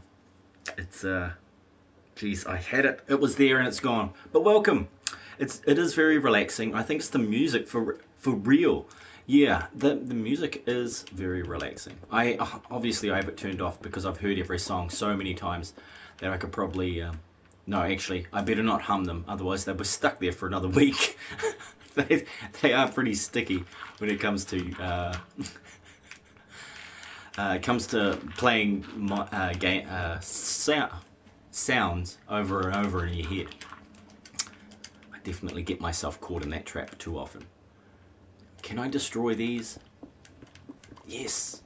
It's geez, I had it. It was there and it's gone. But welcome. It is very relaxing. I think it's the music for real. Yeah, the music is very relaxing. Obviously I have it turned off because I've heard every song so many times that I could probably no, actually, I better not hum them, otherwise they'll be stuck there for another week. They are pretty sticky when it comes to playing sounds over and over in your head. I definitely get myself caught in that trap too often. Can I destroy these? Yes.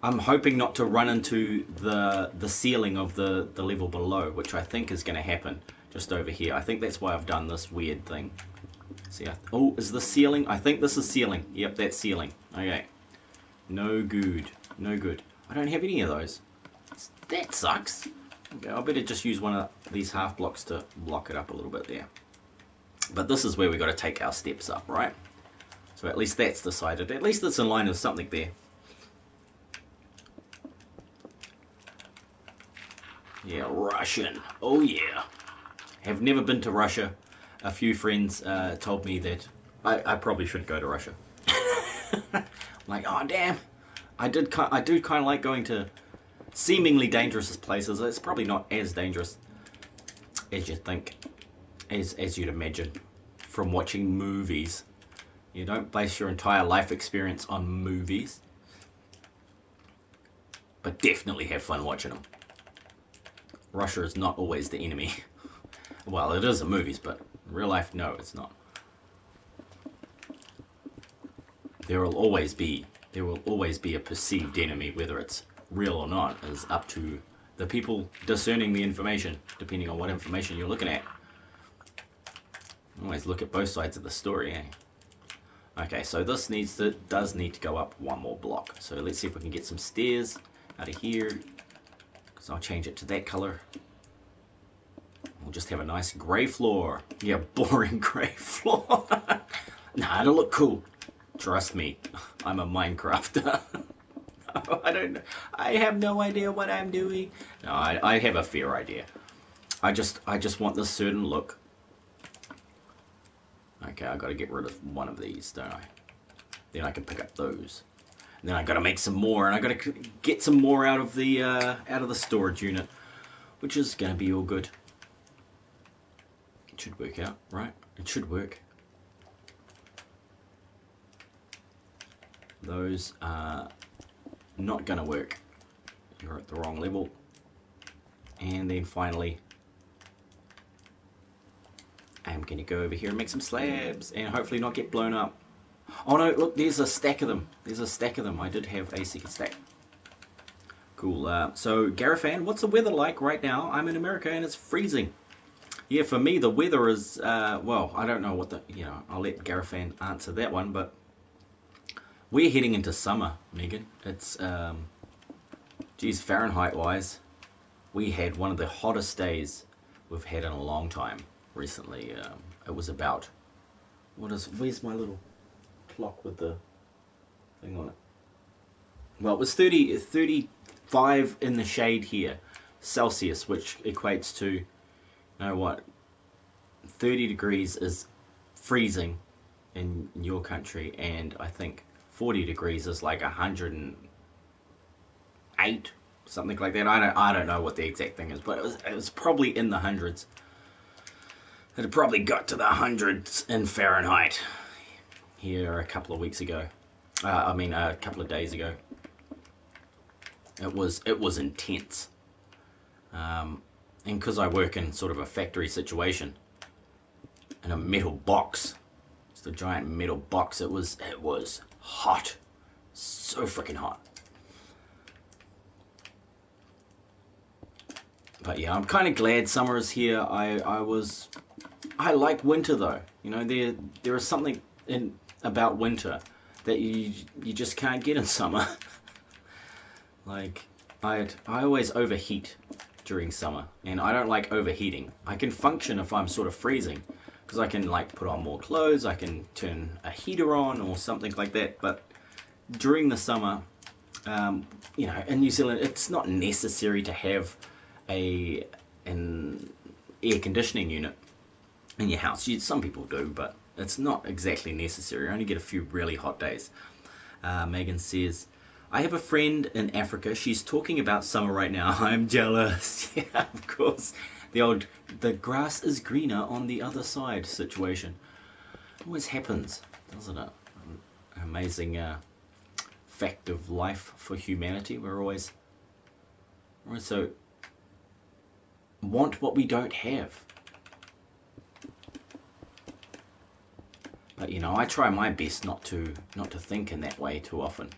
I'm hoping not to run into the ceiling of the level below, which I think is going to happen just over here. I think that's why I've done this weird thing. See, oh, is this ceiling? I think this is ceiling. Yep, that's ceiling. Okay. No good. No good. I don't have any of those. That sucks. Okay, I better just use one of these half blocks to block it up a little bit there. But this is where we got to take our steps up, right? So at least that's decided. At least it's in line with something there. Yeah, Russian. Oh yeah. Have never been to Russia. A few friends told me that I probably should go to Russia. I'm like, oh damn. I do kind of like going to seemingly dangerous places. It's probably not as dangerous as you think, as you'd imagine from watching movies. You don't base your entire life experience on movies, but definitely have fun watching them. Russia is not always the enemy. Well, it is in movies, but in real life, no, it's not. There will always be a perceived enemy, whether it's real or not, is up to the people discerning the information, depending on what information you're looking at. Always look at both sides of the story, eh? Okay, so this does need to go up one more block. So let's see if we can get some stairs out of here. So I'll change it to that color. We'll just have a nice grey floor. Yeah, boring grey floor. Nah, it'll look cool. Trust me, I'm a Minecrafter. I have no idea what I'm doing. No, I have a fair idea. I just want this certain look. Okay, I gotta get rid of one of these, don't I? Then I can pick up those. And then I gotta make some more, and I gotta get some more out of the storage unit, which is gonna be all good. It should work out, right? It should work. Those are not gonna work. You're at the wrong level. And then finally, I'm gonna go over here and make some slabs and hopefully not get blown up. Oh no, look, there's a stack of them. There's a stack of them. I did have a second stack. Cool. So, Garifan, what's the weather like right now? I'm in America and it's freezing. Yeah, for me, the weather is, well, I don't know what I'll let Garifan answer that one, but we're heading into summer, Megan. It's, geez, Fahrenheit-wise, we had one of the hottest days we've had in a long time recently. It was about, where's my little clock with the thing on it? well, it was 35 in the shade here, Celsius, which equates to, you know what, 30 degrees is freezing in your country, and I think 40 degrees is like 108, something like that. I don't know what the exact thing is, but it was probably in the hundreds. It had probably got to the hundreds in Fahrenheit here a couple of weeks ago. A couple of days ago. It was intense. And because I work in sort of a factory situation, in a metal box, it's a giant metal box. It was hot, so freaking hot. But yeah, I'm kind of glad summer is here. I like winter though. You know, there is something about winter that you just can't get in summer. Like I always overheat during summer, and I don't like overheating. I can function if I'm sort of freezing, because I can like put on more clothes, I can turn a heater on or something like that. But during the summer, you know, in New Zealand, it's not necessary to have an air conditioning unit in your house. Some people do, but it's not exactly necessary. You only get a few really hot days. Megan says, I have a friend in Africa. She's talking about summer right now. I'm jealous. Yeah, of course. The grass is greener on the other side situation. It always happens, doesn't it? An amazing fact of life for humanity. We're always so want what we don't have. But you know, I try my best not to think in that way too often.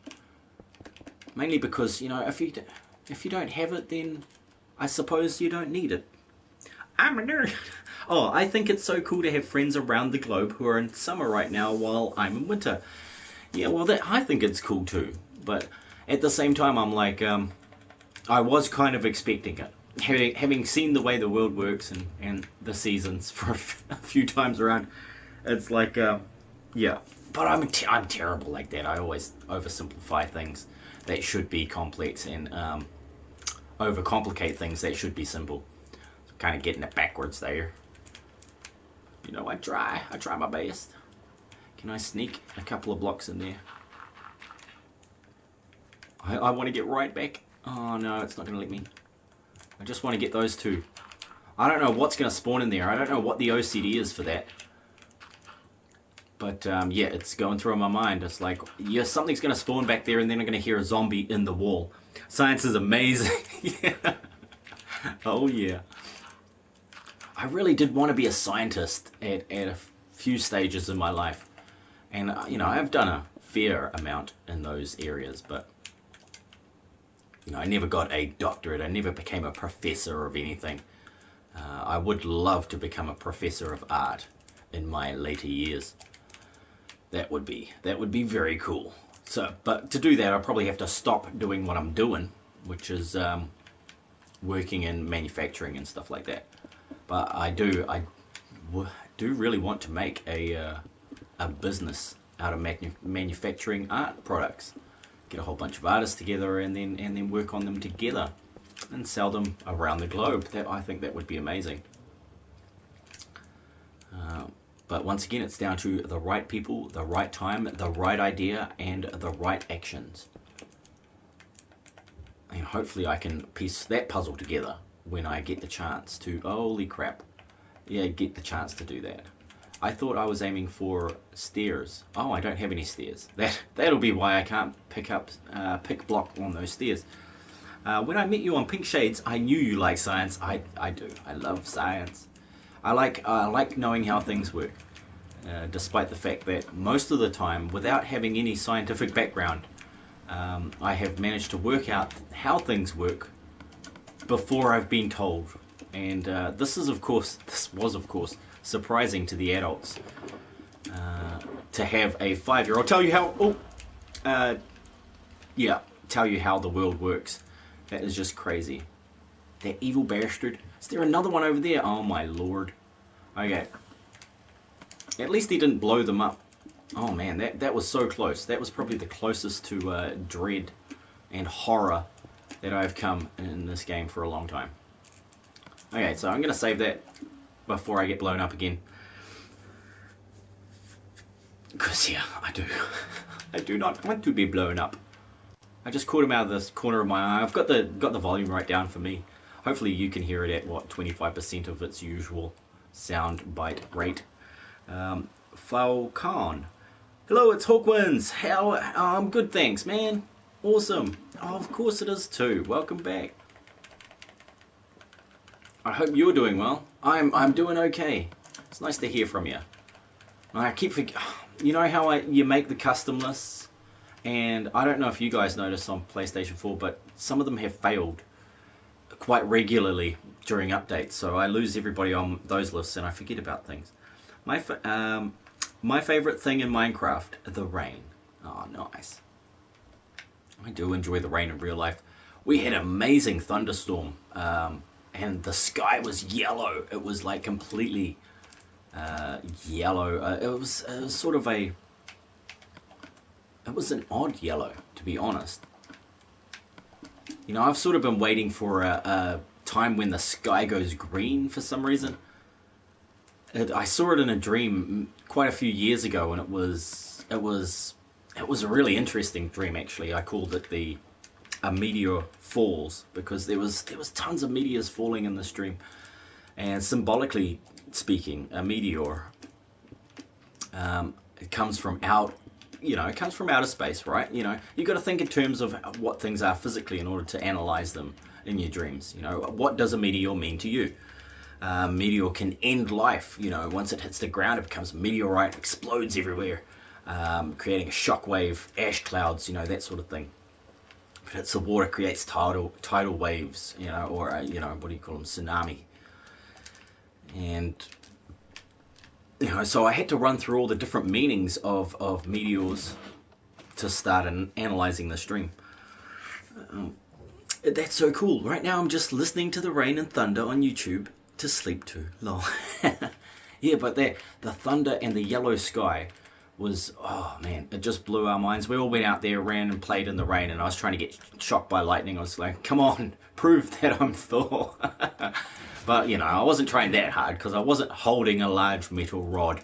Mainly because, you know, if you don't have it, then I suppose you don't need it. I'm a nerd. Oh, I think it's so cool to have friends around the globe who are in summer right now while I'm in winter. Yeah, well, I think it's cool too. But at the same time, I'm like, I was kind of expecting it. Having seen the way the world works and the seasons for a few times around, it's like, yeah. But I'm terrible like that. I always oversimplify things that should be complex and overcomplicate things that should be simple. So kind of getting it backwards there. You know, I try my best. Can I sneak a couple of blocks in there? I want to get right back. Oh no, it's not going to let me. I just want to get those two. I don't know what's going to spawn in there. I don't know what the OCD is for that. But yeah, it's going through my mind. It's like, yeah, something's going to spawn back there, and then I'm going to hear a zombie in the wall. Science is amazing. Yeah. Oh yeah. I really did want to be a scientist at a few stages in my life. And, you know, I've done a fair amount in those areas, but, you know, I never got a doctorate. I never became a professor of anything. I would love to become a professor of art in my later years. That would be very cool. So, but to do that, I'll probably have to stop doing what I'm doing, which is working in manufacturing and stuff like that. But I do really want to make a business out of manufacturing art products. Get a whole bunch of artists together and then work on them together and sell them around the globe. I think that would be amazing. But once again, it's down to the right people, the right time, the right idea, and the right actions. And hopefully I can piece that puzzle together when I get the chance to, holy crap, yeah, get the chance to do that. I thought I was aiming for stairs. Oh, I don't have any stairs. That'll be why I can't pick block on those stairs. When I met you on Pink Shades, I knew you like science. I do. I love science. I like knowing how things work, despite the fact that most of the time, without having any scientific background, I have managed to work out how things work before I've been told. And this was of course surprising to the adults, to have a 5-year-old tell you how. Tell you how the world works. That is just crazy. That evil bastard. Is there another one over there? Oh my lord. Okay. At least he didn't blow them up. Oh man, that was so close. That was probably the closest to dread and horror that I've come in this game for a long time. Okay, so I'm going to save that before I get blown up again. Because, yeah, I do. I do not want to be blown up. I just caught him out of this corner of my eye. I've got the volume right down for me. Hopefully you can hear it at, what, 25% of its usual sound bite rate. Falcon. Hello, it's Hawkwinds. How? Oh, I'm good, thanks, man. Awesome. Oh, of course it is too. Welcome back. I hope you're doing well. I'm doing okay. It's nice to hear from you. I keep forgetting. You know how you make the custom lists, and I don't know if you guys notice on PlayStation 4, but some of them have failed quite regularly during updates. So I lose everybody on those lists, and I forget about things. My favorite thing in Minecraft, the rain. Oh, nice. I do enjoy the rain in real life. We had an amazing thunderstorm, and the sky was yellow. It was like completely yellow. It was sort of it was an odd yellow, to be honest. You know, I've sort of been waiting for a time when the sky goes green for some reason. I saw it in a dream quite a few years ago, and it was a really interesting dream, actually. I called it a meteor falls, because there was tons of meteors falling in this dream, and symbolically speaking, a meteor it comes from it comes from outer space, right? You know, you got to think in terms of what things are physically in order to analyze them in your dreams. You know, what does a meteor mean to you? Meteor can end life. You know, once it hits the ground, it becomes a meteorite, explodes everywhere, creating a shockwave, ash clouds, you know, that sort of thing. If it hits the water, it creates tidal waves, you know, or what do you call them, tsunami. And you know, so I had to run through all the different meanings of meteors to start analyzing the stream. That's so cool. Right now I'm just listening to the rain and thunder on YouTube to sleep to. Lol. Yeah, but the thunder and the yellow sky was, oh man, it just blew our minds. We all went out there, ran and played in the rain, and I was trying to get shocked by lightning. I was like, come on, prove that I'm Thor. But, you know, I wasn't trying that hard, because I wasn't holding a large metal rod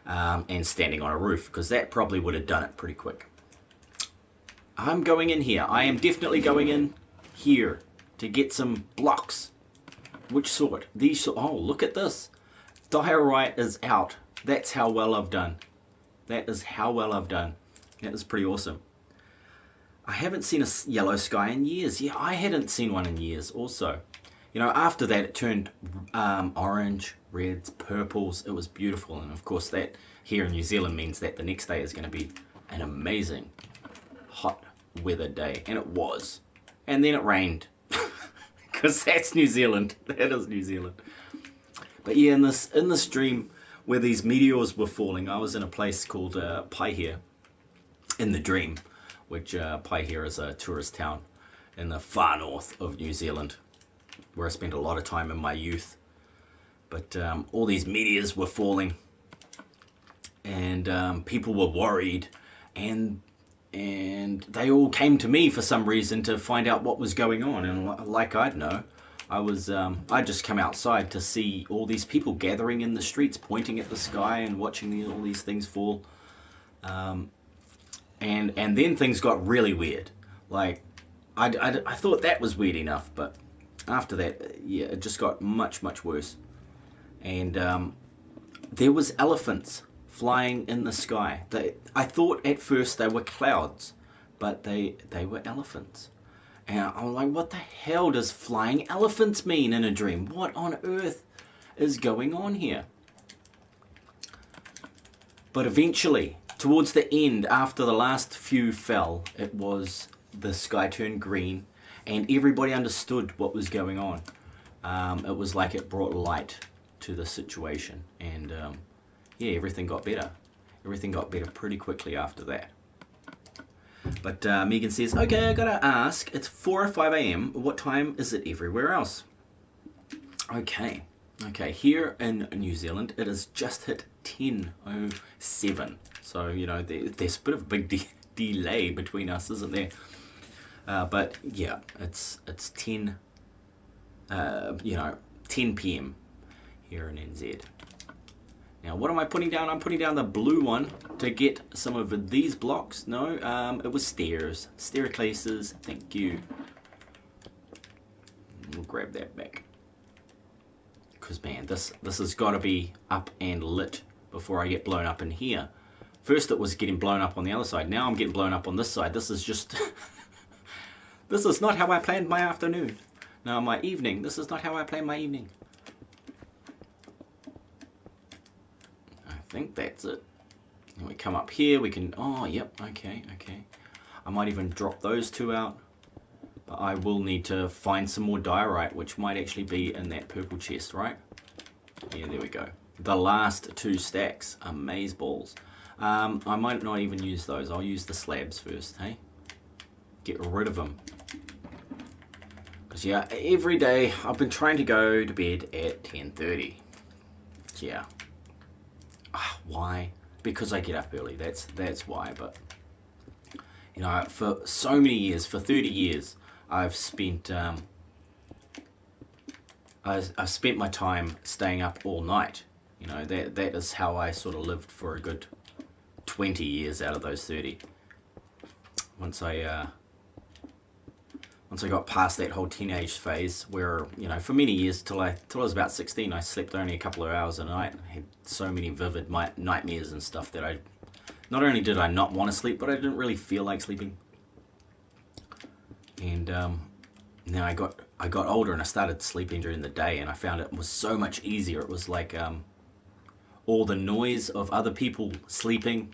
and standing on a roof, because that probably would have done it pretty quick. I'm going in here. I am definitely going in here to get some blocks. Which sort? These sort. Oh, look at this. Diorite is out. That's how well I've done. That is how well I've done. That is pretty awesome. I haven't seen a yellow sky in years. Yeah, I hadn't seen one in years also. You know, after that it turned orange, reds, purples. It was beautiful. And of course that here in New Zealand means that the next day is going to be an amazing hot weather day. And it was. And then it rained. Because that's New Zealand. That is New Zealand. But yeah, in this dream where these meteors were falling, I was in a place called Paihia in the dream, which Paihia is a tourist town in the far north of New Zealand, where I spent a lot of time in my youth. But all these meteors were falling, and people were worried, and they all came to me for some reason to find out what was going on. And like I'd know, I'd just come outside to see all these people gathering in the streets, pointing at the sky and watching all these things fall. And then things got really weird. Like I thought that was weird enough, but after that, yeah, it just got much, much worse. And there was elephants flying in the sky. I thought at first they were clouds, but they were elephants. And I'm like, what the hell does flying elephants mean in a dream? What on earth is going on here? But eventually, towards the end, after the last few fell, the sky turned green, and everybody understood what was going on. It was like it brought light to the situation, and yeah, everything got better. Everything got better pretty quickly after that. But Megan says, okay, I gotta ask, it's 4 or 5 a.m. What time is it everywhere else? Okay, here in New Zealand, it has just hit 10:07. So, you know, there's a bit of a big delay between us, isn't there? But yeah, it's 10, you know, 10 p.m. here in NZ. Now, what am I putting down? I'm putting down the blue one to get some of these blocks. No, it was stairs. Staircases, thank you. We'll grab that back. Because, man, this has got to be up and lit before I get blown up in here. First it was getting blown up on the other side. Now I'm getting blown up on this side. This is just... this is not how I planned my afternoon. No, my evening. This is not how I planned my evening. I think that's it. And we come up here, we can, oh, yep, okay. I might even drop those two out. But I will need to find some more diorite, which might actually be in that purple chest, right? Yeah, there we go. The last 2 stacks are maze balls. I might not even use those. I'll use the slabs first, hey? Get rid of them. Because, yeah, every day I've been trying to go to bed at 10:30. Yeah. Why? Because I get up early. That's why. But you know, for so many years, for 30 years, I've spent I've spent my time staying up all night. You know, that is how I sort of lived for a good 20 years out of those 30. Once I got past that whole teenage phase, where, you know, for many years till I was about 16, I slept only a couple of hours a night. I had so many vivid nightmares and stuff that I not only did I not want to sleep, but I didn't really feel like sleeping. And now I got older and I started sleeping during the day, and I found it was so much easier. It was like all the noise of other people sleeping.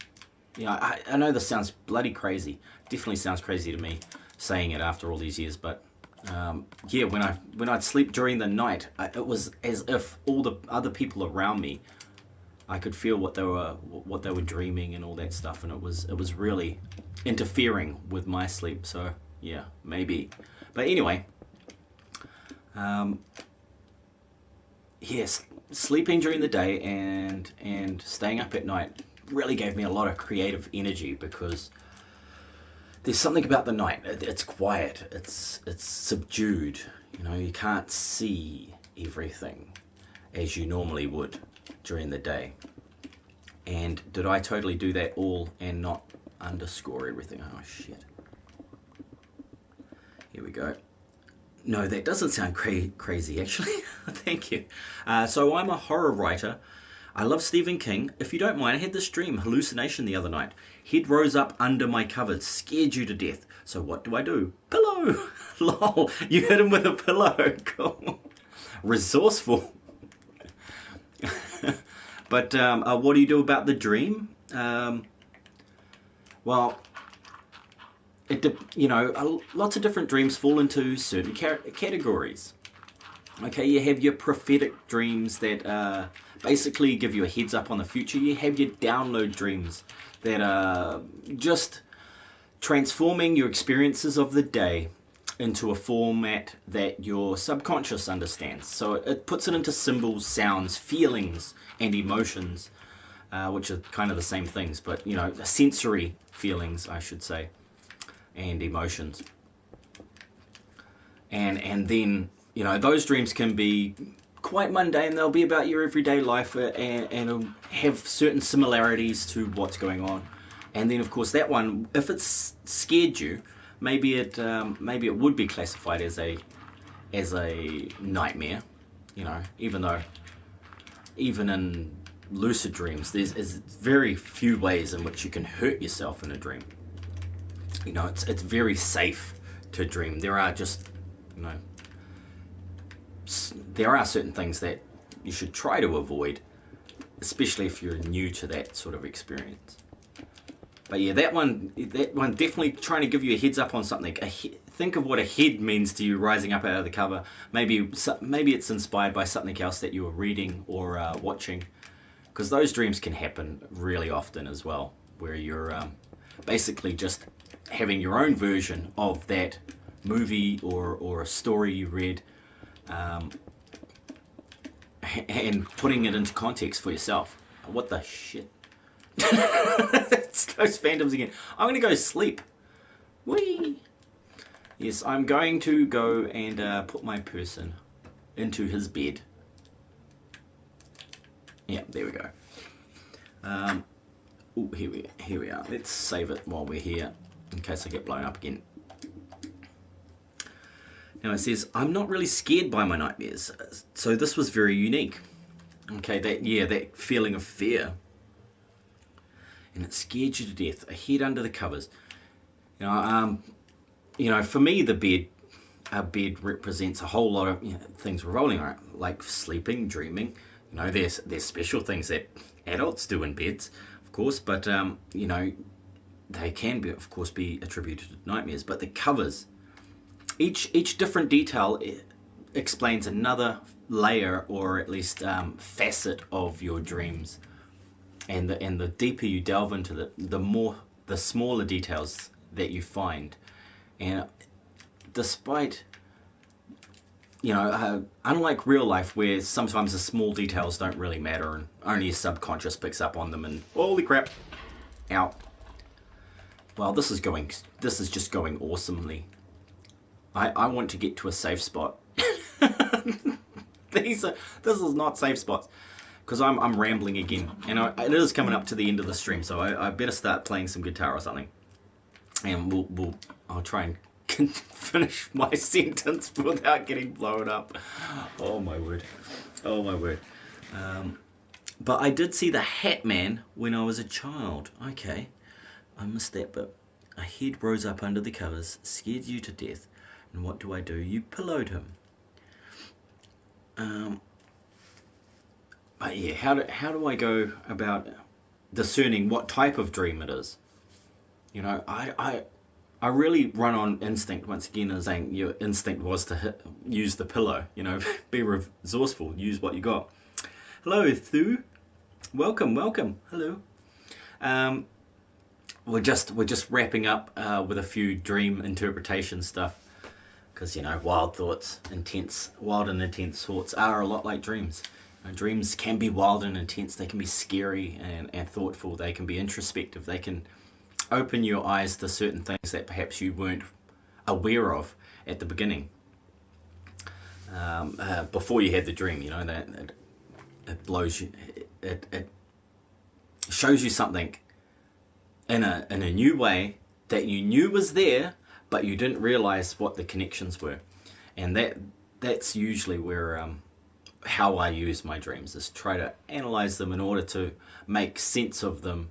You know, I know this sounds bloody crazy. Definitely sounds crazy to me, saying it after all these years, but yeah, when I'd sleep during the night, it was as if all the other people around me, I could feel what they were dreaming and all that stuff, and it was really interfering with my sleep. So yeah, maybe, but anyway, yes, sleeping during the day and staying up at night really gave me a lot of creative energy, because there's something about the night. It's quiet. It's subdued. You know, you can't see everything as you normally would during the day. And did I totally do that all and not underscore everything? Oh shit. Here we go. No, that doesn't sound crazy actually. Thank you. So I'm a horror writer. I love Stephen King. If you don't mind, I had this dream hallucination the other night. Head rose up under my covers, scared you to death. So what do? Pillow! Lol, you hit him with a pillow. Cool. Resourceful. But what do you do about the dream? Well, you know, lots of different dreams fall into certain categories. Okay, you have your prophetic dreams that basically give you a heads up on the future. You have your download dreams that are just transforming your experiences of the day into a format that your subconscious understands. So it puts it into symbols, sounds, feelings, and emotions, which are kind of the same things, but, you know, sensory feelings, I should say, and emotions. And then, you know, those dreams can be quite mundane. They'll be about your everyday life and have certain similarities to what's going on. And then, of course, that one, if it's scared you, maybe it would be classified as a nightmare. You know, even in lucid dreams, there's very few ways in which you can hurt yourself in a dream. You know, it's very safe to dream. There are just, you know, there are certain things that you should try to avoid, especially if you're new to that sort of experience. But yeah, that one definitely trying to give you a heads up on something. Think of what a head means to you rising up out of the cover. Maybe it's inspired by something else that you were reading or watching, because those dreams can happen really often as well, where you're basically just having your own version of that movie or a story you read, and putting it into context for yourself. What the shit? It's those phantoms again. I'm gonna go sleep. Whee! Yes, I'm going to go and put my person into his bed. Yeah, there we go. Ooh, here we are. Let's save it while we're here, in case I get blown up again. Now it says, I'm not really scared by my nightmares. So this was very unique. Okay, that feeling of fear. And it scared you to death. A head under the covers. For me, a bed represents a whole lot of things revolving around, like sleeping, dreaming. There's special things that adults do in beds, of course, but they can be, of course, be attributed to nightmares. But the covers, each different detail explains another layer, or at least facet of your dreams. And the deeper you delve into the smaller details that you find. And despite, unlike real life, where sometimes the small details don't really matter and only your subconscious picks up on them and holy crap, out. Well, this is just going awesomely. I want to get to a safe spot. This is not safe spots, because I'm rambling again, and it is coming up to the end of the stream, so I better start playing some guitar or something, and I'll try and finish my sentence without getting blown up. Oh my word, oh my word. But I did see the Hat Man when I was a child. Okay, I missed that bit. A head rose up under the covers, scared you to death, and what do? You pillowed him. But yeah, how do I go about discerning what type of dream it is? I really run on instinct once again, as saying your instinct was to use the pillow. Be resourceful, use what you got. Hello, Thu. Welcome. Hello. We're just wrapping up with a few dream interpretation stuff, because wild and intense thoughts are a lot like dreams. Dreams can be wild and intense. They can be scary and thoughtful. They can be introspective. They can open your eyes to certain things that perhaps you weren't aware of at the beginning, before you had the dream. That it blows you. It shows you something in a new way that you knew was there, but you didn't realize what the connections were. And that's usually where how I use my dreams, is try to analyze them in order to make sense of them,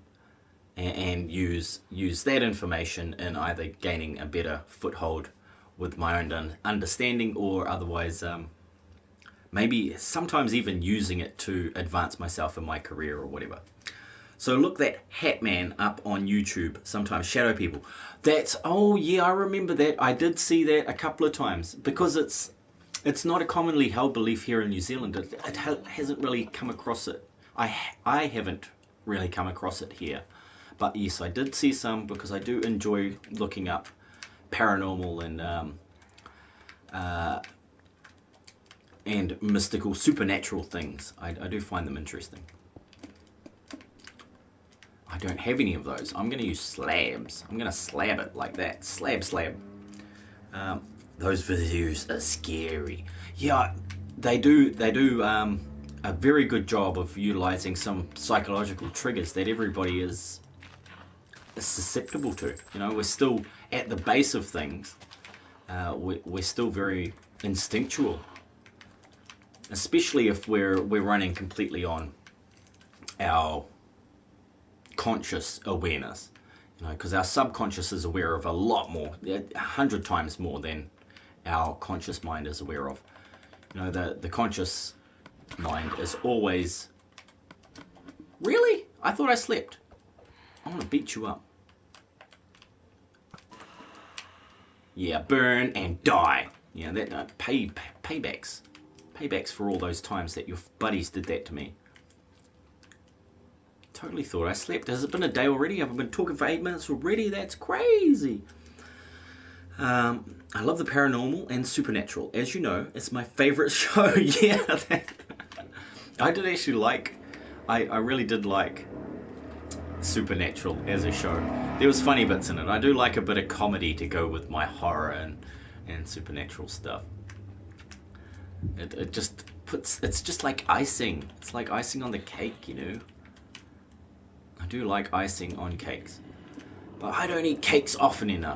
and use that information in either gaining a better foothold with my own understanding, or otherwise maybe sometimes even using it to advance myself in my career or whatever. So look that Hat Man up on YouTube. Sometimes shadow people. Oh yeah, I remember that. I did see that a couple of times, because it's not a commonly held belief here in New Zealand. It hasn't really come across it. I haven't really come across it here. But yes, I did see some, because I do enjoy looking up paranormal and mystical, supernatural things. I do find them interesting. I don't have any of those. I'm going to use slabs. I'm going to slab it like that. Slab. Those videos are scary. Yeah, they do a very good job of utilizing some psychological triggers that everybody is susceptible to. We're still at the base of things. We're still very instinctual, especially if we're running completely on our conscious awareness. Because our subconscious is aware of a lot more, 100 times more than our conscious mind is aware of. The conscious mind is always, really? I thought I slept. I want to beat you up. Yeah, burn and die. That paybacks for all those times that your buddies did that to me. Totally thought I slept. Has it been a day already? I've been talking for 8 minutes already. That's crazy. I love the paranormal and supernatural. As you know, it's my favorite show. Yeah, I did actually like. I really did like Supernatural as a show. There was funny bits in it. I do like a bit of comedy to go with my horror, and and supernatural stuff. It just puts, it's just like icing. It's like icing on the cake, you know. I do like icing on cakes, but I don't eat cakes often enough.